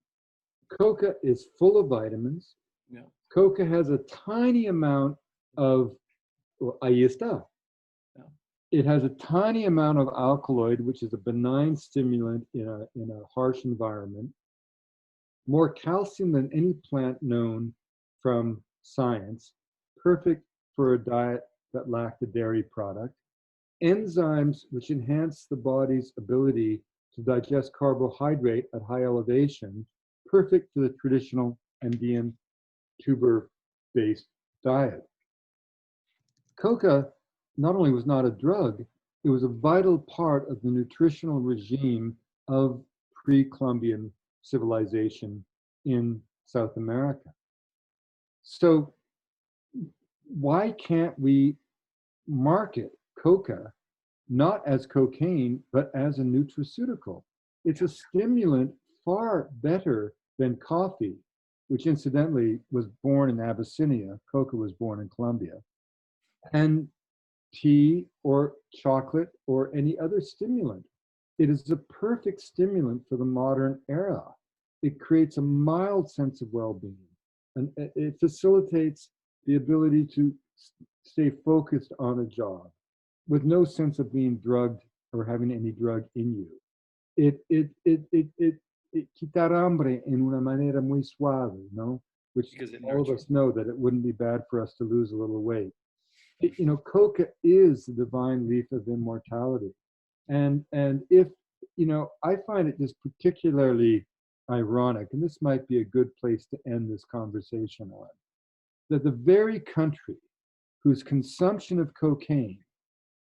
Coca is full of vitamins. Yeah. Coca has a tiny amount of, esta. Yeah. It has a tiny amount of alkaloid, which is a benign stimulant in a harsh environment. More calcium than any plant known from science. Perfect for a diet that lacked a dairy product. Enzymes which enhance the body's ability to digest carbohydrate at high elevation, perfect for the traditional Andean tuber-based diet. Coca not only was not a drug, it was a vital part of the nutritional regime of pre-Columbian civilization in South America. So why can't we market coca not as cocaine, but as a nutraceutical? It's a stimulant far better than coffee, which incidentally was born in Abyssinia. Coca was born in Colombia. And tea or chocolate or any other stimulant. It is a perfect stimulant for the modern era. It creates a mild sense of well-being, and it facilitates the ability to stay focused on a job with no sense of being drugged or having any drug in you. It quitar hambre en una manera muy suave, no? Which all of us know that it wouldn't be bad for us to lose a little weight. Coca is the divine leaf of immortality. And if, I find it just particularly ironic, and this might be a good place to end this conversation on, that the very country whose consumption of cocaine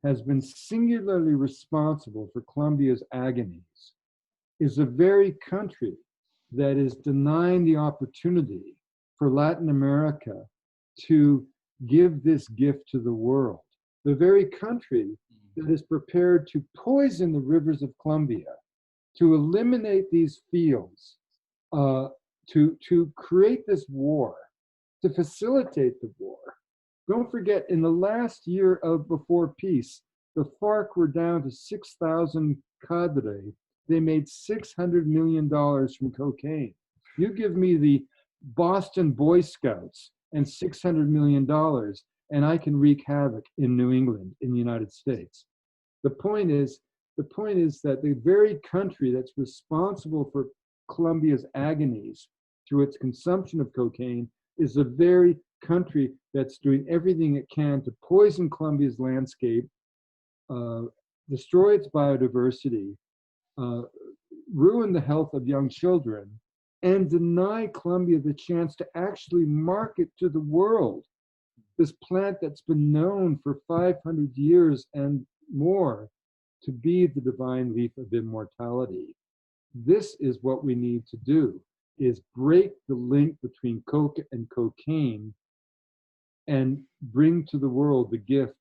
has been singularly responsible for Colombia's agonies is the very country that is denying the opportunity for Latin America to give this gift to the world. The very country that is prepared to poison the rivers of Colombia, to eliminate these fields, to create this war, to facilitate the war. Don't forget, in the last year before peace, The FARC were down to 6,000 cadre. They made $600 million from cocaine. You give me the Boston Boy Scouts and $600 million, and I can wreak havoc in New England, in the United States. The point is that the very country that's responsible for Colombia's agonies through its consumption of cocaine is the very country that's doing everything it can to poison Colombia's landscape, destroy its biodiversity, ruin the health of young children, and deny Colombia the chance to actually market to the world this plant that's been known for 500 years and more to be the divine leaf of immortality. This is what we need to do, is break the link between coca and cocaine and bring to the world the gift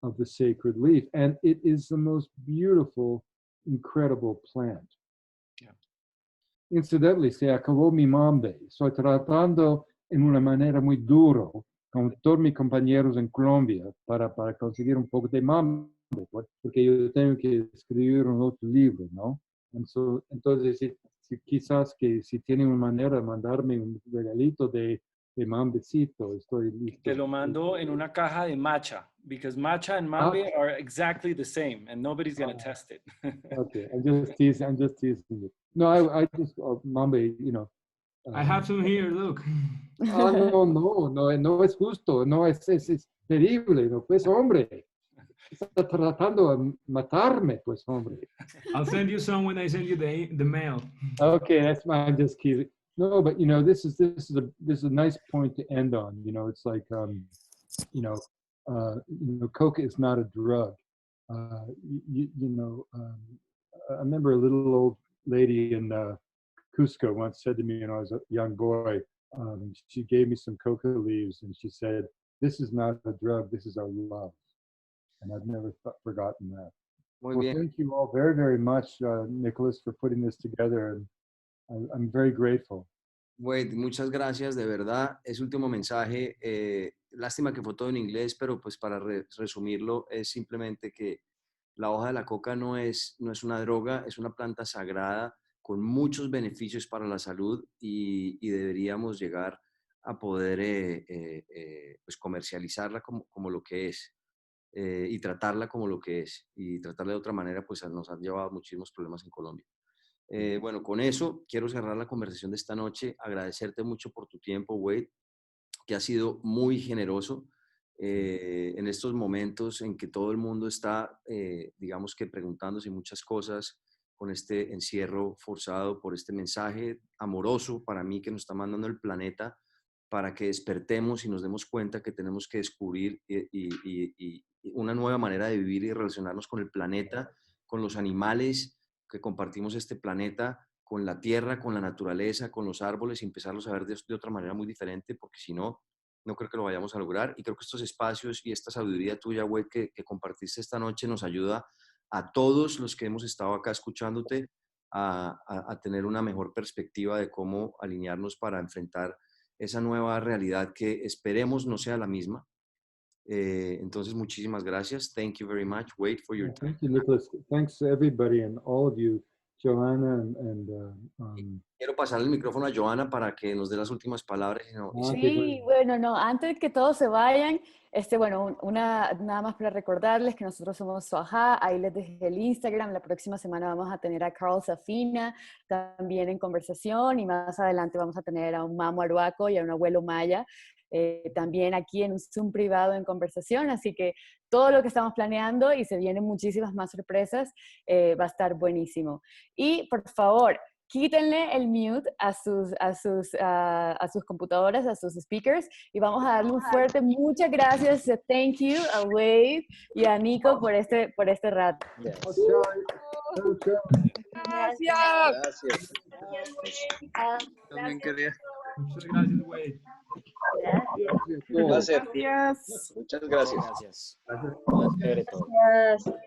of the sacred leaf. And it is the most beautiful, incredible plant. Yeah. Incidentally, se acabó mi mambe. Estoy tratando en una manera muy duro con todos mis compañeros en Colombia para conseguir un poco de mambe, porque yo tengo que escribir un otro libro, ¿no? Entonces, quizás que si tienen una manera de mandarme un regalito de mambecito, estoy listo. Te lo mando en una caja de matcha, because matcha and mambe are exactly the same, and nobody's going to test it. Okay, I'm just teasing you. No, I just, mambe, you know. I have some here, look. No es justo, no, es terrible, no, pues, hombre. Está tratando de matarme, pues, hombre. I'll send you some when I send you the mail. Okay, that's my, I'm just kidding. No, but you know, this is a nice point to end on. You know, it's like, coca is not a drug. I remember a little old lady in Cusco once said to me when I was a young boy, she gave me some coca leaves and she said, "This is not a drug, this is our love." And I've never forgotten that. Well, thank you all very, very much, Nicolás, for putting this together. And I'm very grateful. Wade, muchas gracias, de verdad. Ese último mensaje, lástima que fue todo en inglés, pero pues para resumirlo es simplemente que la hoja de la coca no es una droga, es una planta sagrada con muchos beneficios para la salud y deberíamos llegar a poder pues comercializarla como lo que es. Y tratarla como lo que es, y tratarla de otra manera, pues nos han llevado muchísimos problemas en Colombia. Bueno, con eso quiero cerrar la conversación de esta noche, agradecerte mucho por tu tiempo, Wade, que ha sido muy generoso en estos momentos en que todo el mundo está, digamos que preguntándose muchas cosas con este encierro forzado por este mensaje amoroso para mí que nos está mandando el planeta, para que despertemos y nos demos cuenta que tenemos que descubrir una nueva manera de vivir y relacionarnos con el planeta, con los animales que compartimos este planeta, con la tierra, con la naturaleza, con los árboles, y empezarlos a ver de otra manera muy diferente, porque si no, no creo que lo vayamos a lograr. Y creo que estos espacios y esta sabiduría tuya, Wade, que compartiste esta noche, nos ayuda a todos los que hemos estado acá escuchándote a tener una mejor perspectiva de cómo alinearnos para enfrentar esa nueva realidad que esperemos no sea la misma. Entonces, muchísimas gracias. Thank you very much, Wade, for your time. Thank you, Nicolás. Thanks to everybody and all of you, Joanna Quiero pasar el micrófono a Joanna para que nos dé las últimas palabras. Sí, bueno, no, antes de que todos se vayan, nada más para recordarles que nosotros somos Soajá, ahí les dejé el Instagram, la próxima semana vamos a tener a Carl Safina también en conversación, y más adelante vamos a tener a un mamo aruaco y a un abuelo maya, también aquí en un Zoom privado en conversación, así que todo lo que estamos planeando, y se vienen muchísimas más sorpresas, va a estar buenísimo. Y por favor, quítenle el mute a sus computadoras, a sus speakers, y vamos a darle un fuerte muchas gracias, thank you a Wade y a Nico por este rato. Yes. Gracias. También quería. Muchas gracias, Wade. Un placer. Gracias. Muchas gracias. Gracias. Gracias.